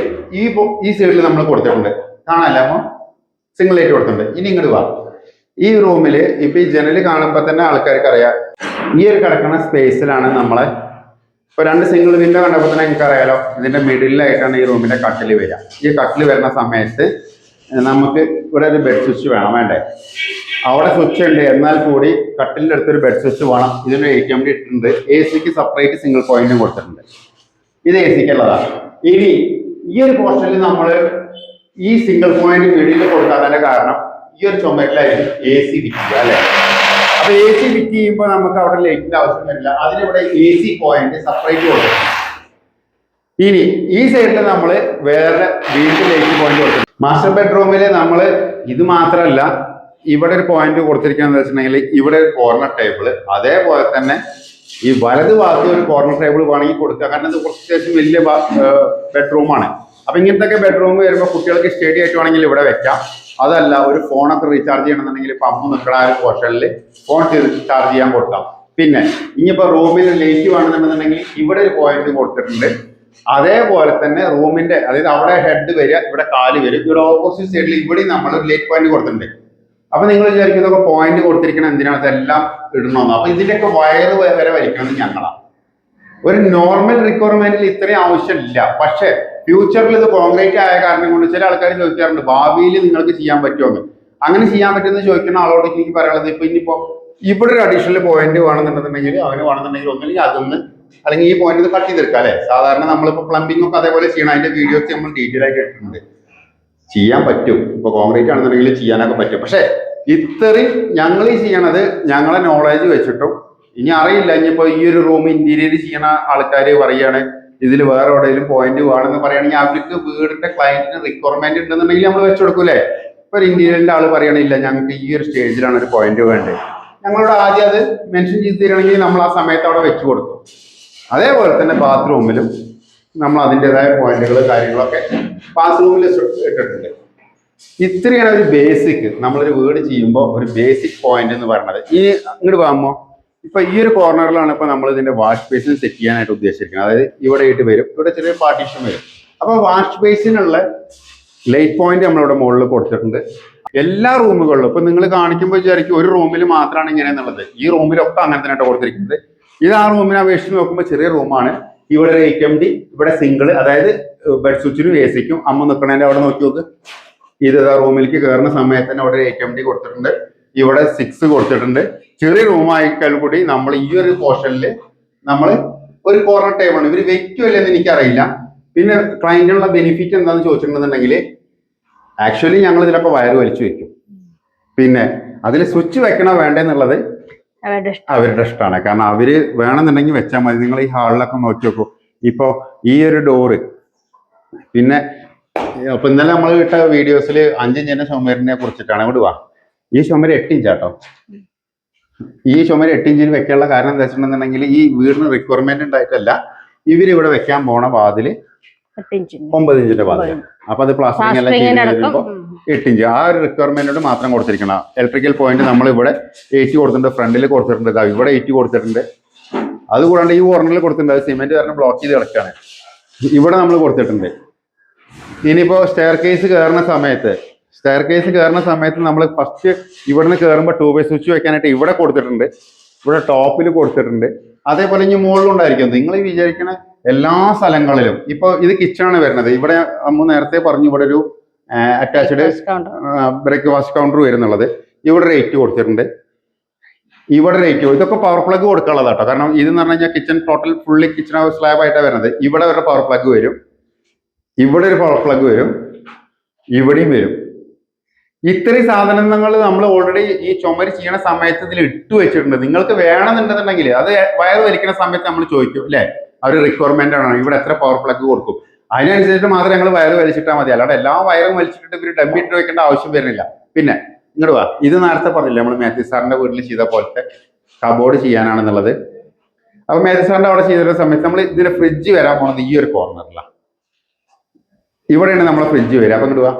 ഈ സൈഡിൽ നമ്മൾ കൊടുത്തിട്ടുണ്ട്. കാണാല്ല, അപ്പൊ സിംഗിൾ ലൈറ്റ് കൊടുത്തിട്ടുണ്ട്. ഇനി ഇങ്ങോട്ട് വാ. ഈ റൂമില് ഇപ്പൊ ഈ ജനല് കാണുമ്പോ തന്നെ ആൾക്കാർക്ക് അറിയാം ഈ ഒരു കിടക്കുന്ന സ്പേസിലാണ് നമ്മളെ ഇപ്പൊ 2 സിംഗിൾ വിൻഡോ കണ്ടപ്പോൾ തന്നെ നിങ്ങൾക്ക് അറിയാലോ, ഇതിന്റെ മിഡിലായിട്ടാണ് ഈ റൂമിന്റെ കട്ടില് വരിക. ഈ കട്ടില് വരുന്ന സമയത്ത് നമുക്ക് ഇവിടെ ഒരു ബെഡ് സ്വിച്ച് വേണ്ടേ? അവിടെ സ്വിച്ച് ഉണ്ട്, എന്നാൽ കൂടി കട്ടിലിന്റെ അടുത്തൊരു ബെഡ് സ്വിച്ച് വേണം. ഇതിന് 8 MD ഇട്ടിട്ടുണ്ട്. AC സെപ്പറേറ്റ് സിംഗിൾ പോയിന്റും കൊടുത്തിട്ടുണ്ട്. ഇത് AC ഉള്ളതാണ്. ഇനി ഈ ഒരു പോർഷനിൽ നമ്മൾ ഈ സിംഗിൾ പോയിന്റ് മിഡിൽ കൊടുക്കാത്തതിന്റെ കാരണം ഈ ഒരു ചുമരിലായിരിക്കും AC ഫിറ്റ് ചെയ്യുക അല്ലെ. അപ്പൊ AC ഫിറ്റ് ചെയ്യുമ്പോൾ നമുക്ക് അവിടെ ലൈറ്റിന്റെ ആവശ്യം വരില്ല. അതിനിവിടെ AC പോയിന്റ് സെപ്പറേറ്റ് കൊടുക്കും. ഇനി ഈ സൈഡിൽ നമ്മൾ വേറെ വീട്ടിൽ ലൈറ്റ് പോയിന്റ് കൊടുക്കും. മാസ്റ്റർ ബെഡ്റൂമിൽ നമ്മൾ ഇത് മാത്രമല്ല ഇവിടെ ഒരു പോയിന്റ് കൊടുത്തിരിക്കുകയെന്ന് വെച്ചിട്ടുണ്ടെങ്കിൽ ഇവിടെ ഒരു കോർണർ ടേബിൾ, അതേപോലെ തന്നെ ഈ വലത് ഭാഗത്ത് ഒരു കോർണർ ടേബിൾ വേണമെങ്കിൽ കൊടുക്കുക. കാരണം ഇത് കുറച്ച് അത്യാവശ്യം വലിയ ബെഡ്റൂമാണ്. അപ്പൊ ഇങ്ങനത്തെ ബെഡ്റൂം വരുമ്പോൾ കുട്ടികൾക്ക് സ്റ്റഡി ആയിട്ട് വേണമെങ്കിൽ ഇവിടെ വെക്കാം. അതല്ല ഒരു ഫോണൊക്കെ റീചാർജ് ചെയ്യണമെന്നുണ്ടെങ്കിൽ ഇപ്പൊ അമ്മ നിൽക്കുന്ന ആ ഒരു പോർഷനിൽ ഫോൺ ചാർജ് ചെയ്യാൻ കൊടുക്കാം. പിന്നെ ഇനിയിപ്പോ റൂമിൽ ലൈറ്റ് വേണമെന്നുണ്ടെങ്കിൽ ഇവിടെ ഒരു പോയിന്റ് കൊടുത്തിട്ടുണ്ട്. അതേപോലെ തന്നെ റൂമിന്റെ, അതായത് അവിടെ ഹെഡ് വരിക, ഇവിടെ കാല് വരും. ഇവിടെ ഓപ്പോസിറ്റ് സൈഡിൽ ഇവിടെ നമ്മൾ ഒരു ലൈറ്റ് പോയിന്റ് കൊടുത്തിട്ടുണ്ട്. അപ്പൊ നിങ്ങൾ വിചാരിക്കുന്നതൊക്കെ പോയിന്റ് കൊടുത്തിരിക്കണം എന്തിനാണ് ഇതെല്ലാം ഇടണമെന്ന്. അപ്പൊ ഇതിന്റെയൊക്കെ വയറ് വരെ വരിക്കുന്നത് ഞങ്ങളാണ്. ഒരു നോർമൽ റിക്വയർമെന്റിൽ ഇത്രയും ആവശ്യമില്ല. പക്ഷെ ഫ്യൂച്ചറിൽ ഇത് കോൺക്രീറ്റ് ആയ കാരണം കൊണ്ട് ചില ആൾക്കാർ ചോദിക്കാറുണ്ട് ഭാവിയിൽ നിങ്ങൾക്ക് ചെയ്യാൻ പറ്റുമെന്ന്. അങ്ങനെ ചെയ്യാൻ പറ്റുമെന്ന് ചോദിക്കുന്ന ആളോട് എനിക്ക് പറയാനുള്ളത്, ഇപ്പൊ ഇനിയിപ്പോ ഇവിടെ ഒരു അഡീഷണൽ പോയിന്റ് വേണമെന്നുണ്ടെന്നുണ്ടെങ്കിൽ അവന് വേണമെന്നുണ്ടെങ്കിൽ ഒന്നുമില്ലെങ്കിൽ അതൊന്ന്, അല്ലെങ്കിൽ ഈ പോയിന്റ് കട്ട് ചെയ്തെടുക്കാം അല്ലെ. സാധാരണ നമ്മളിപ്പോ പ്ലംബിംഗ് ഒക്കെ അതേപോലെ ചെയ്യണം. അതിന്റെ വീഡിയോസ് നമ്മൾ ഡീറ്റെയിൽ ആയിട്ട് ഇട്ടിട്ടുണ്ട്. ചെയ്യാൻ പറ്റും. ഇപ്പൊ കോൺക്രീറ്റ് ആണെന്നുണ്ടെങ്കിൽ ചെയ്യാനൊക്കെ പറ്റും. പക്ഷെ ഇത്രയും ഞങ്ങൾ ഈ ചെയ്യണത് ഞങ്ങളെ നോളേജ് വെച്ചിട്ടും, ഇനി അറിയില്ല ഇനിയിപ്പോ ഈ ഒരു റൂം ഇന്റീരിയർ ചെയ്യണ ആൾക്കാർ പറയാണ് ഇതിൽ വേറെ എവിടെയെങ്കിലും പോയിന്റ് വേണമെന്ന് പറയുകയാണെങ്കിൽ അവർക്ക് വീടിന്റെ ക്ലയന്റിന് റിക്വയർമെന്റ് ഉണ്ടെന്നുണ്ടെങ്കിൽ നമ്മൾ വെച്ചു കൊടുക്കൂലേ. ഇപ്പൊ ഒരു ഇന്റീരിയറിന്റെ ആൾ പറയണില്ല ഞങ്ങൾക്ക് ഈ ഒരു സ്റ്റേജിലാണ് ഒരു പോയിന്റ് വേണ്ടത്, ഞങ്ങളോട് ആദ്യം അത് മെൻഷൻ ചെയ്ത് തരികയാണെങ്കിൽ നമ്മൾ ആ സമയത്ത് അവിടെ വെച്ചു കൊടുക്കും. അതേപോലെ തന്നെ ബാത്റൂമിലും നമ്മൾ അതിൻ്റെതായ പോയിന്റുകൾ കാര്യങ്ങളൊക്കെ ബാത്റൂമിൽ ഇട്ടിട്ടുണ്ട്. ഇത്രയാണ് ഒരു ബേസിക്, നമ്മളൊരു വീട് ചെയ്യുമ്പോൾ ഒരു ബേസിക് പോയിന്റ് എന്ന് പറയുന്നത്. ഈ ഇങ്ങോട്ട് പോകുമ്പോൾ ഇപ്പൊ ഈ ഒരു കോർണറിലാണ് ഇപ്പൊ നമ്മൾ ഇതിന്റെ വാഷ് ബേസിൻ സെറ്റ് ചെയ്യാനായിട്ട് ഉദ്ദേശിച്ചിരിക്കുന്നത്. അതായത് ഇവിടെ ആയിട്ട് വരും, ഇവിടെ ചെറിയ പാർട്ടീഷൻ വരും. അപ്പൊ വാഷ് ബേസിനുള്ള ലൈറ്റ് പോയിന്റ് നമ്മളിവിടെ മുകളിൽ കൊടുത്തിട്ടുണ്ട്. എല്ലാ റൂമുകളിലും ഇപ്പൊ നിങ്ങൾ കാണിക്കുമ്പോൾ വിചാരിക്കും ഒരു റൂമിൽ മാത്രമാണ് ഇങ്ങനെ എന്നുള്ളത്. ഈ റൂമിലൊക്കെ അങ്ങനെ തന്നെ കൊടുത്തിരിക്കുന്നത്. ഇത് ആ റൂമിനെ അപേക്ഷിച്ച് നോക്കുമ്പോൾ ചെറിയ റൂമാണ്. ഇവിടെ ഒരു HMD, ഇവിടെ സിംഗിൾ, അതായത് ബെഡ് സ്വിച്ചിനും AC-ക്കും അമ്മ നിൽക്കണേന്റെ അവിടെ നോക്കി നോക്ക്. ഇത് റൂമിലേക്ക് കയറുന്ന സമയത്ത് തന്നെ അവിടെ HMD കൊടുത്തിട്ടുണ്ട്. ഇവിടെ 6 കൊടുത്തിട്ടുണ്ട്. ചെറിയ റൂമായിക്കാൽ കൂടി നമ്മൾ ഈ ഒരു പോർഷനിൽ നമ്മൾ ഒരു കോർണർ ടേബിൾ, ഇവർ വെക്കുമല്ലെന്ന് എനിക്കറിയില്ല. പിന്നെ ക്ലയന്റിനുള്ള ബെനിഫിറ്റ് എന്താണെന്ന് ചോദിച്ചിട്ടുണ്ടെന്നുണ്ടെങ്കിൽ ആക്ച്വലി ഞങ്ങൾ ഇതിലൊക്കെ വയറ് വലിച്ചു വെക്കും. പിന്നെ അതിൽ സ്വിച്ച് വെക്കണോ വേണ്ടെന്നുള്ളത് അവരുടെ ഇഷ്ടമാണ്. കാരണം അവര് വേണമെന്നുണ്ടെങ്കിൽ വെച്ചാൽ മതി. നിങ്ങൾ ഈ ഹാളിലൊക്കെ നോക്കി നോക്കൂ. ഇപ്പൊ ഈ ഒരു ഡോറ്, പിന്നെ അപ്പൊ ഇന്നലെ നമ്മൾ ഇട്ട വീഡിയോസിൽ 5 ഇഞ്ചിന്റെ ചുമരിനെ കുറിച്ചിട്ടാണ്. ഇവിടെ വാ, ഈ ചുമര് 8 ഇഞ്ചാട്ടോ. ഈ ചുമര് 8 ഇഞ്ചിന് വെക്കാനുള്ള കാരണം എന്താ വെച്ചിട്ടുണ്ടെന്നുണ്ടെങ്കിൽ ഈ വീടിന് റിക്വയർമെന്റ് ഉണ്ടായിട്ടല്ല, ഇവരിവിടെ വെക്കാൻ പോണ വാതില് 9 ഇഞ്ചിന്റെ വാതിൽ. അപ്പൊ അത് പ്ലാസ്റ്റിക് എല്ലാം ചെയ്ത് 8 ഇഞ്ച് ആ ഒരു റിക്വയർമെന്റോട് മാത്രം കൊടുത്തിരിക്കണം. ഇലക്ട്രിക്കൽ പോയിന്റ് നമ്മൾ ഇവിടെ 80 കൊടുത്തിട്ടുണ്ട്, ഫ്രണ്ടിൽ കൊടുത്തിട്ടുണ്ട്, ഇവിടെ 80 കൊടുത്തിട്ടുണ്ട്. അതുകൂടാണ്ട് ഈ കോർണറിൽ കൊടുത്തിട്ടുണ്ട്. അത് സിമെന്റ് കാരണം ബ്ലോക്ക് ചെയ്ത് കിടക്കാണ്. ഇവിടെ നമ്മൾ കൊടുത്തിട്ടുണ്ട്. ഇനിയിപ്പോ സ്റ്റെയർ കേസ് കയറുന്ന സമയത്ത് നമ്മൾ ഫസ്റ്റ് ഇവിടുന്ന് കയറുമ്പോൾ 2 വേ സ്വിച്ച് വെക്കാനായിട്ട് ഇവിടെ കൊടുത്തിട്ടുണ്ട്, ഇവിടെ ടോപ്പിൽ കൊടുത്തിട്ടുണ്ട്. അതേപോലെ ഇനി മുകളിലുണ്ടായിരിക്കും. നിങ്ങൾ വിചാരിക്കണ എല്ലാ സ്ഥലങ്ങളിലും. ഇപ്പൊ ഇത് കിച്ചണാണ് വരുന്നത്. ഇവിടെ അമ്മ നേരത്തെ പറഞ്ഞു ഇവിടെ ഒരു അറ്റാച്ച്ഡ് ബ്രേക്ക്ഫാസ്റ്റ് കൗണ്ടർ വരുന്നുള്ളത്. ഇവിടെ ഒരു 8 കൊടുത്തിട്ടുണ്ട്, ഇവിടെ ഒരു 8. ഇതൊക്കെ പവർ പ്ലഗ് കൊടുക്കാനുള്ളതാട്ടോ. കാരണം ഇതെന്ന് പറഞ്ഞു കഴിഞ്ഞാൽ kitchen total fully kitchen slab ആയിട്ടാണ് വരുന്നത്. ഇവിടെ ഒരു പവർ പ്ലഗ് വരും, ഇവിടെ ഒരു പവർ പ്ലഗ് വരും, ഇവിടെയും വരും. ഇത്രയും സാധനങ്ങൾ നമ്മൾ ഓൾറെഡി ഈ ചുമര് ചെയ്യണ സമയത്ത് ഇതിൽ ഇട്ട് വെച്ചിട്ടുണ്ട്. നിങ്ങൾക്ക് വേണമെന്നുണ്ടെന്നുണ്ടെങ്കിൽ അത് വയർ വലിക്കുന്ന സമയത്ത് നമ്മൾ ചോദിക്കും അല്ലെ, അവർ റിക്വയർമെന്റ് ആണ് ഇവിടെ എത്ര പവർ പ്ലഗ് കൊടുക്കും. അതിനനുസരിച്ചിട്ട് മാത്രമേ ഞങ്ങൾ വയർ വലിച്ചിട്ടാൽ മതി. അല്ലാതെ എല്ലാ വയറും വലിച്ചിട്ട് ഇവർ ഡമ്മി ഇട്ട് വെക്കേണ്ട ആവശ്യം വരുന്നില്ല. പിന്നെ ഇങ്ങോട്ട് വാ, ഇത് നേരത്തെ പറഞ്ഞില്ലേ നമ്മൾ മാത്യു സാറിന്റെ വീട്ടിൽ ചെയ്ത പോലത്തെ കബോർഡ് ചെയ്യാനാണെന്നുള്ളത്. അപ്പൊ മാത്യു സാറിന്റെ അവിടെ ചെയ്തിരുന്ന സമയത്ത് നമ്മൾ ഇതിന്റെ ഫ്രിഡ്ജ് വരാൻ പോണത് ഈ ഒരു കോർണറിലാണ്. ഇവിടെയാണ് നമ്മളെ ഫ്രിഡ്ജ് വരിക. അപ്പൊ ഇങ്ങോട്ട് വാ,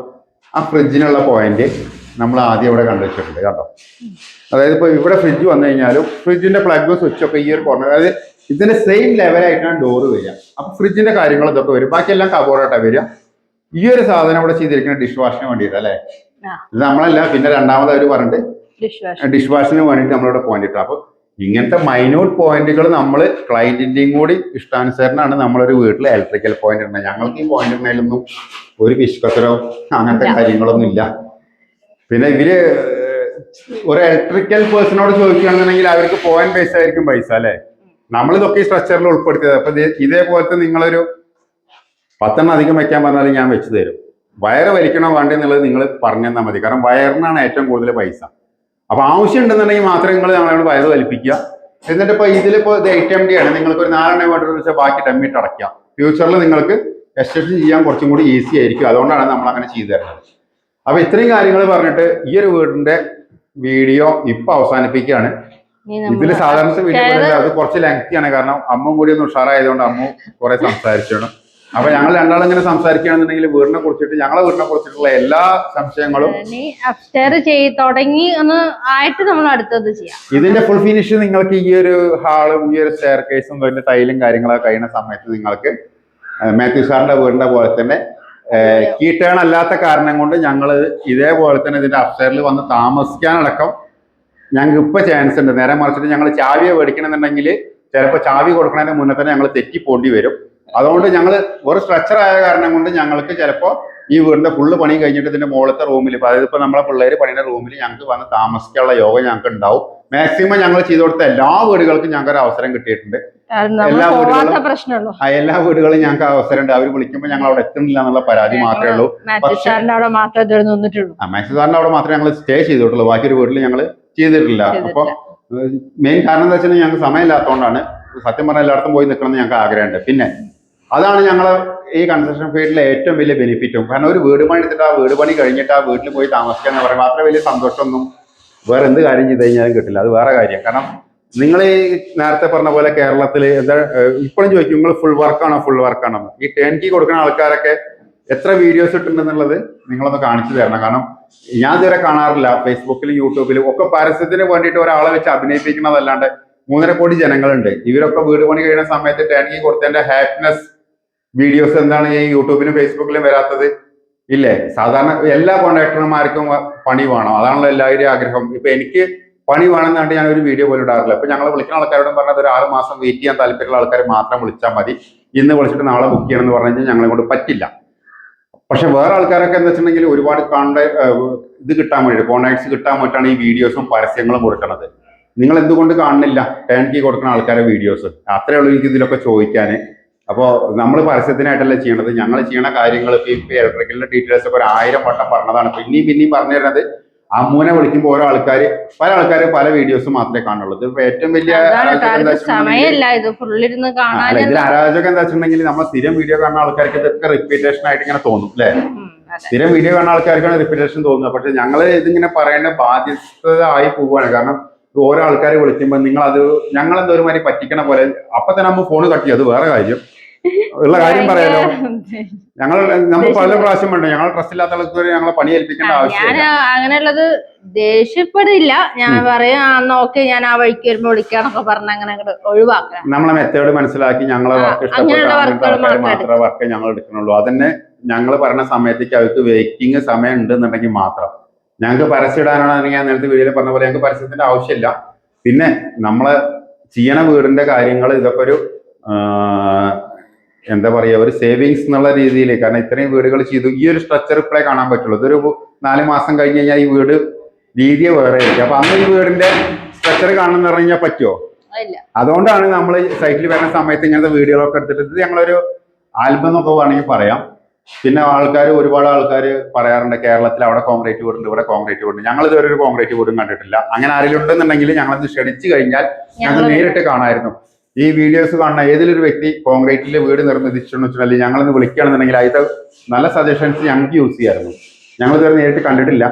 ആ ഫ്രിഡ്ജിനുള്ള പോയിന്റ് നമ്മൾ ആദ്യം ഇവിടെ കണ്ടുവച്ചിട്ടുണ്ട് കേട്ടോ. അതായത് ഇപ്പൊ ഇവിടെ ഫ്രിഡ്ജ് വന്നു കഴിഞ്ഞാലും ഫ്രിഡ്ജിന്റെ പ്ലഗ് സ്വിച്ച് ഒക്കെ ഈ ഒരു കോർണർ, അതായത് ഇതിന്റെ സെയിം ലെവലായിട്ടാണ് ഡോറ് വരിക. അപ്പൊ ഫ്രിഡ്ജിന്റെ കാര്യങ്ങൾ ഇതൊക്കെ വരും. ബാക്കിയെല്ലാം കബോർഡായിട്ടാണ് വരിക. ഈ ഒരു സാധനം ഇവിടെ ചെയ്തിരിക്കുന്ന ഡിഷ് വാഷിന് വേണ്ടിയിട്ട് അല്ലെ, ഇത് നമ്മളല്ല. പിന്നെ രണ്ടാമത് അവർ പറഞ്ഞിട്ട് ഡിഷ് വാഷിന് വേണ്ടിയിട്ട് നമ്മളിവിടെ പോയിന്റ് ഇട്ടു. അപ്പൊ ഇങ്ങനത്തെ മൈന്യൂട്ട് പോയിന്റുകൾ നമ്മൾ ക്ലയന്റിന്റെയും കൂടി ഇഷ്ടാനുസരണമാണ് നമ്മളൊരു വീട്ടിൽ ഇലക്ട്രിക്കൽ പോയിന്റ് ഇടുന്നത്. ഞങ്ങൾക്ക് ഈ പോയിന്റ് ഇടുന്നതിലൊന്നും ഒരു പിശുക്കത്തരോ അങ്ങനത്തെ കാര്യങ്ങളൊന്നും ഇല്ല. പിന്നെ ഇവര് ഒരു ഇലക്ട്രിക്കൽ പേഴ്സണോട് ചോദിക്കുകയാണെന്നുണ്ടെങ്കിൽ അവർക്ക് പോയിന്റ് ബേസ് ആയിരിക്കും പൈസ അല്ലെ. നമ്മളിതൊക്കെ ഈ സ്ട്രക്ചറിൽ ഉൾപ്പെടുത്തിയത്. അപ്പൊ ഇതേപോലത്തെ നിങ്ങളൊരു 10 അധികം വെക്കാൻ പറഞ്ഞാൽ ഞാൻ വെച്ച് തരും. വയറ് വലിക്കണോ വേണ്ടേ എന്നുള്ളത് നിങ്ങൾ പറഞ്ഞു തന്നാൽ മതി. കാരണം വയറിനാണ് ഏറ്റവും കൂടുതൽ പൈസ. അപ്പൊ ആവശ്യം ഉണ്ടെന്നുണ്ടെങ്കിൽ മാത്രമേ നിങ്ങൾ ഞങ്ങളോട് വയറ് വലിപ്പിക്കുക. എന്നിട്ട് ഇപ്പൊ ഇതിലിപ്പോ ഇത് 8MD ആണ്. നിങ്ങൾക്ക് ഒരു 4 വേണ്ടതെന്ന് വെച്ചാൽ ബാക്കി ഡമ്മിട്ട് അടയ്ക്കാം. ഫ്യൂച്ചറിൽ നിങ്ങൾക്ക് എക്സ്റ്റൻഷൻ ചെയ്യാൻ കുറച്ചും കൂടി ഈസി ആയിരിക്കും. അതുകൊണ്ടാണ് നമ്മൾ അങ്ങനെ ചെയ്തു തരുന്നത്. അപ്പൊ ഇത്രയും കാര്യങ്ങൾ പറഞ്ഞിട്ട് ഈ ഒരു വീടിന്റെ വീഡിയോ ഇപ്പൊ അവസാനിപ്പിക്കുകയാണ്. ഇതില് സാധാരണ വീഡിയോ അത് കുറച്ച് ലെങ്തിയാണ്. കാരണം അമ്മ കൂടി ഒന്ന് ഉഷാറായതുകൊണ്ട് അമ്മ കുറെ സംസാരിച്ചാണ്. അപ്പൊ ഞങ്ങൾ രണ്ടാളും ഇങ്ങനെ സംസാരിക്കുകയാണെന്നുണ്ടെങ്കിൽ വീടിനെ കുറിച്ചിട്ട് ഞങ്ങളെ വീടിനെ കുറിച്ചിട്ടുള്ള എല്ലാ സംശയങ്ങളും തുടങ്ങി ഒന്ന് ആയിട്ട് നമ്മൾ അടുത്തത് ചെയ്യാം. ഇതിന്റെ ഫുൾ ഫിനിഷ് നിങ്ങൾക്ക് ഈ ഒരു ഹാളും ഈ ഒരു സ്റ്റെയർ കേസും അതിന്റെ ടൈലും കാര്യങ്ങളൊക്കെ കഴിയുന്ന സമയത്ത് നിങ്ങൾക്ക് മാത്യു സാറിന്റെ വീടിന്റെ പോലെ തന്നെ കീ ടേൺ അല്ലാത്ത കാരണം കൊണ്ട് ഞങ്ങൾ ഇതേപോലെ തന്നെ ഇതിന്റെ അപ്സ്റ്റെയറിൽ വന്ന് താമസിക്കാനടക്കം ഞങ്ങൾക്ക് ഇപ്പൊ ചാൻസ് ഉണ്ട്. നേരെ മറിച്ചിട്ട് ഞങ്ങൾ ചാവിയെ മേടിക്കണമെന്നുണ്ടെങ്കിൽ ചിലപ്പോൾ ചാവി കൊടുക്കുന്നതിന് മുന്നേ തന്നെ ഞങ്ങൾ തെറ്റി പോണ്ടി വരും. അതുകൊണ്ട് ഞങ്ങൾ ഒരു സ്ട്രക്ചർ ആയ കാരണം കൊണ്ട് ഞങ്ങൾക്ക് ചിലപ്പോൾ ഈ വീടിന്റെ ഫുള്ള് പണി കഴിഞ്ഞിട്ട് ഇതിന്റെ മുകളിലത്തെ റൂമിൽ, അതായത് ഇപ്പൊ നമ്മളെ പിള്ളേര് പണിയുടെ റൂമിൽ ഞങ്ങൾക്ക് വന്ന് താമസിക്കാനുള്ള യോഗം ഞങ്ങൾക്ക് ഉണ്ടാവും. മാക്സിമം ഞങ്ങൾ ചെയ്തു കൊടുത്ത എല്ലാ വീടുകൾക്കും ഞങ്ങൾക്ക് ഒരു അവസരം കിട്ടിയിട്ടുണ്ട്. എല്ലാ വീടുകളും ഞങ്ങൾക്ക് അവസരം ഉണ്ട്. അവർ വിളിക്കുമ്പോൾ ഞങ്ങൾ അവിടെ എത്തുന്നില്ല എന്നുള്ള പരാതി മാത്രമേ ഉള്ളൂ. മാത്യു സാറിന്റെ അവിടെ മാത്രമേ ഞങ്ങൾ സ്റ്റേ ചെയ്തിട്ടുള്ളൂ. ബാക്കി ഒരു വീട്ടിൽ ഞങ്ങൾ ചെയ്തിട്ടില്ല. അപ്പൊ മെയിൻ കാരണം എന്താ വെച്ചാൽ ഞങ്ങൾക്ക് സമയമില്ലാത്തതുകൊണ്ടാണ്. സത്യം പറഞ്ഞാൽ എല്ലായിടത്തും പോയി നിൽക്കണം എന്ന് ഞങ്ങൾക്ക് ആഗ്രഹമുണ്ട്. പിന്നെ അതാണ് ഞങ്ങൾ ഈ കൺസ്ട്രക്ഷൻ ഫീൽഡിലെ ഏറ്റവും വലിയ ബെനിഫിറ്റും. കാരണം ഒരു വീട് പണി എടുത്തിട്ട് ആ വീട് പണി കഴിഞ്ഞിട്ട് ആ വീട്ടിൽ പോയി താമസിക്കുക എന്ന് പറയുമ്പോൾ അത്ര വലിയ സന്തോഷമൊന്നും വേറെ എന്ത് കാര്യം ചെയ്ത് കഴിഞ്ഞാലും കിട്ടില്ല. അത് വേറെ കാര്യം. കാരണം നിങ്ങൾ ഈ നേരത്തെ പറഞ്ഞ പോലെ കേരളത്തിൽ എന്താ ഇപ്പോഴും ചോദിക്കും നിങ്ങൾ ഫുൾ വർക്കാണോ. ഈ ടേൺ കീ കൊടുക്കുന്ന ആൾക്കാരൊക്കെ എത്ര വീഡിയോസ് ഇട്ടുണ്ടെന്നുള്ളത് നിങ്ങളൊന്ന് കാണിച്ചു തരണം. കാരണം ഞാൻ ഇതുവരെ കാണാറില്ല. ഫേസ്ബുക്കിലും യൂട്യൂബിലും ഒക്കെ പരസ്യത്തിന് വേണ്ടിയിട്ട് ഒരാളെ വെച്ച് അഭിനയിപ്പിക്കുന്നതല്ലാണ്ട് 3.5 കോടി ജനങ്ങളുണ്ട്. ഇവരൊക്കെ വീട് പണി കഴിയുന്ന സമയത്ത് ടേൺ കീ കൊടുത്തതിന്റെ ഹാപ്പിനെസ് വീഡിയോസ് എന്താണ് ഈ യൂട്യൂബിലും ഫേസ്ബുക്കിലും വരാത്തത്? ഇല്ലേ? സാധാരണ എല്ലാ കോൺട്രാക്ടർമാർക്കും പണി വേണം, അതാണല്ലോ എല്ലാവരുടെയും ആഗ്രഹം. ഇപ്പൊ എനിക്ക് പണി വേണമെന്നാണ്ട് ഞാൻ ഒരു വീഡിയോ പോലും ഇടാറില്ല. ഇപ്പൊ ഞങ്ങൾ വിളിക്കുന്ന ആൾക്കാരോടും പറഞ്ഞത് ഒരു 6 മാസം വെയിറ്റ് ചെയ്യാൻ താല്പര്യമുള്ള ആൾക്കാർ മാത്രം വിളിച്ചാൽ മതി, ഇന്ന് വിളിച്ചിട്ട് നാളെ ബുക്ക് ചെയ്യണം എന്ന് പറഞ്ഞു കഴിഞ്ഞാൽ ഞങ്ങളെ കൊണ്ട് പറ്റില്ല. പക്ഷെ വേറെ ആൾക്കാരൊക്കെ എന്താ വെച്ചിട്ടുണ്ടെങ്കിൽ ഒരുപാട് ഇത് കിട്ടാൻ വേണ്ടി, കോൺടാക്ട്സ് കിട്ടാൻ വേണ്ടിയിട്ടാണ് ഈ വീഡിയോസും പരസ്യങ്ങളും കൊടുക്കുന്നത്. നിങ്ങൾ എന്തുകൊണ്ട് കാണുന്നില്ല ടേൺ കീ കൊടുക്കുന്ന ആൾക്കാരുടെ വീഡിയോസ്? അത്രേ ഉള്ളൂ എനിക്ക് ഇതിലൊക്കെ ചോദിക്കാൻ. അപ്പോൾ നമ്മൾ പരസ്യത്തിനായിട്ടല്ല ചെയ്യണത്, ഞങ്ങൾ ചെയ്യണ കാര്യങ്ങൾ ഇപ്പൊ ഇലക്ട്രിക്കലിന്റെ ഡീറ്റെയിൽസ് ഒക്കെ 1000 വട്ടം പറഞ്ഞതാണ്. പിന്നെയും പറഞ്ഞു തരുന്നത് അമ്മൂനെ വിളിക്കുമ്പോൾ ഓരോ ആൾക്കാര് പല പല വീഡിയോസ് മാത്രമേ കാണുള്ളൂ. ഇത് ഏറ്റവും വലിയ ഇതിൽ അരാജകം എന്താ വെച്ചിട്ടുണ്ടെങ്കിൽ നമ്മൾ സ്ഥിരം വീഡിയോ കാണുന്ന ആൾക്കാർക്ക് ഇതൊക്കെ റിപ്പീറ്റേഷൻ ആയിട്ട് ഇങ്ങനെ തോന്നും അല്ലെ? സ്ഥിരം വീഡിയോ കാണുന്ന ആൾക്കാർക്കാണ് റിപ്പീറ്റേഷൻ തോന്നുന്നത്. പക്ഷെ ഞങ്ങൾ ഇതിങ്ങനെ പറയേണ്ട ബാധ്യത ആയി പോവുകയാണ്. കാരണം ഓരോ ആൾക്കാരെ വിളിക്കുമ്പോൾ ഞങ്ങളെന്തോ ഒരു മാതിരി പറ്റിക്കണ പോലെ അപ്പൊ തന്നെ നമ്മൾ ഫോൺ കട്ട് ചെയ്യും. അത് വേറെ കാര്യം, ഉള്ള കാര്യം പറയാലോ. നമ്മൾ പല പ്രാവശ്യം വേണ്ട, ഞങ്ങൾ ട്രസ്റ്റ് ഇല്ലാത്ത ആൾക്ക് ഞങ്ങളെ പണി ഏൽപ്പിക്കേണ്ട ആവശ്യമില്ല. അങ്ങനെയുള്ളത് ദേഷ്യപ്പെടില്ല, ഞാൻ പറയാം ഓക്കെ ഞാൻ ആ വഴിക്ക് വരുമ്പോ വിളിക്കാന്നൊക്കെ പറഞ്ഞ അങ്ങനെ ഒഴിവാക്കാം. നമ്മളെ മെത്തേഡ് മനസ്സിലാക്കി ഞങ്ങളെ വർക്ക് ഇഷ്ടപ്പെട്ട മാത്രമേ വർക്ക് ഞങ്ങൾ എടുക്കുന്നുള്ളൂ. അതന്നെ ഞങ്ങൾ പറഞ്ഞ സമയത്തേക്ക് അവർക്ക് വെയിറ്റിംഗ് സമയം ഉണ്ടെന്നുണ്ടെങ്കിൽ മാത്രം. ഞങ്ങൾക്ക് പരസ്യം ഇടാനാണെങ്കിൽ ഞാൻ നേരത്തെ വീഡിയോയിൽ പറഞ്ഞ പോലെ ഞങ്ങൾക്ക് പരസ്യത്തിന്റെ ആവശ്യമില്ല. പിന്നെ നമ്മളെ ചെയ്യണ വീടിന്റെ കാര്യങ്ങൾ ഇതൊക്കെ ഒരു എന്താ പറയുക, ഒരു സേവിങ്സ് എന്നുള്ള രീതിയിൽ. കാരണം ഇത്രയും വീടുകൾ ചെയ്തു, ഈ ഒരു സ്ട്രക്ചർ ഇപ്പോഴേ കാണാൻ പറ്റുള്ളൂ. ഇതൊരു 4 മാസം കഴിഞ്ഞ് കഴിഞ്ഞാൽ ഈ വീട് രീതിയെ വേറെ ആയിരിക്കും. അപ്പൊ അന്ന് ഈ വീടിന്റെ സ്ട്രക്ചർ കാണണമെന്ന് പറഞ്ഞു കഴിഞ്ഞാൽ പറ്റുമോ? അതുകൊണ്ടാണ് നമ്മൾ സൈറ്റിൽ വരുന്ന സമയത്ത് ഇങ്ങനത്തെ വീഡിയോകളൊക്കെ എടുത്തിട്ട് ഇത് ഞങ്ങളൊരു ആൽബം എന്നൊക്കെ വേണമെങ്കിൽ പറയാം. പിന്നെ ഒരുപാട് ആൾക്കാർ പറയാറുണ്ട് കേരളത്തിൽ അവിടെ കോൺക്രീറ്റ് വീടുണ്ട്, ഇവിടെ കോൺക്രീറ്റ് വീടുണ്ട്. ഞങ്ങൾ ഇതുവരെ ഒരു കോൺക്രീറ്റ് വീടും കണ്ടിട്ടില്ല. അങ്ങനെ ആരെങ്കിലും ഉണ്ടെന്നുണ്ടെങ്കിൽ ഞങ്ങളത് ക്ഷണിച്ചു കഴിഞ്ഞാൽ ഞങ്ങൾ നേരിട്ട് കാണാമായിരുന്നു. ഈ വീഡിയോസ് കാണുന്ന ഏതൊരു വ്യക്തി കോൺക്രീറ്റിൽ വീട് നിർമ്മിച്ചിട്ടുണ്ടെന്ന് വെച്ചാൽ ഞങ്ങളൊന്ന് വിളിക്കുകയാണെന്നുണ്ടെങ്കിൽ അതിന്റെ നല്ല സജഷൻസ് ഞങ്ങൾക്ക് യൂസ് ചെയ്യാമായിരുന്നു. ഞങ്ങൾ ഇതുവരെ നേരിട്ട് കണ്ടിട്ടില്ല.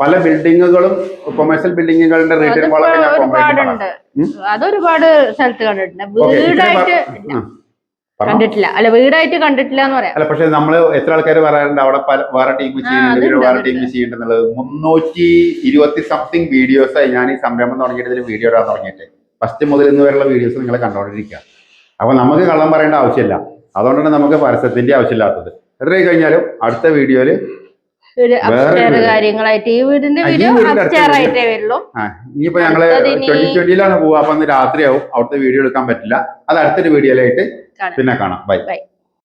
പല ബിൽഡിങ്ങുകളും കൊമേഴ്സ്യൽ ബിൽഡിങ്ങുകളുടെ റീറ്റെയിൽ ഒരുപാട് സ്ഥലത്ത് കണ്ടിട്ടുണ്ട്. കണ്ടിട്ടില്ല, അല്ല വീടായിട്ട് കണ്ടിട്ടില്ല എന്ന് പറയാം. അല്ല, പക്ഷെ നമ്മൾ എത്ര ആൾക്കാർ പറയാറുണ്ട് അവിടെ വേറെ ടീം ചെയ്യുന്നുണ്ട്, വേറെ ടീം ചെയ്യുന്നുണ്ടെന്നുള്ളത്. 320 സംതിങ് വീഡിയോസായി ഞാൻ ഈ സംരംഭം തുടങ്ങിയിട്ട് ഇതിൽ വീഡിയോ ഇടാൻ തുടങ്ങിയിട്ട്. ഫസ്റ്റ് മുതൽ ഇന്ന് വരെയുള്ള വീഡിയോസ് നിങ്ങൾ കണ്ടുകൊണ്ടിരിക്കുക. അപ്പൊ നമുക്ക് കള്ളം പറയേണ്ട ആവശ്യമില്ല. അതുകൊണ്ടാണ് നമുക്ക് പരസ്യത്തിന്റെ ആവശ്യമില്ലാത്തത്. എത്ര കഴിഞ്ഞാലും അടുത്ത വീഡിയോയില് കാര്യങ്ങളായിട്ട് ഈ വീടിന്റെ വീഡിയോ ഇനിയിപ്പോ ഞങ്ങള് 2020 പോവുക. അപ്പൊ അന്ന് രാത്രിയാവും, അവിടുത്തെ വീഡിയോ എടുക്കാൻ പറ്റില്ല. അത് അടുത്തൊരു വീഡിയോയിലായിട്ട് പിന്നെ കാണാം. ബൈ.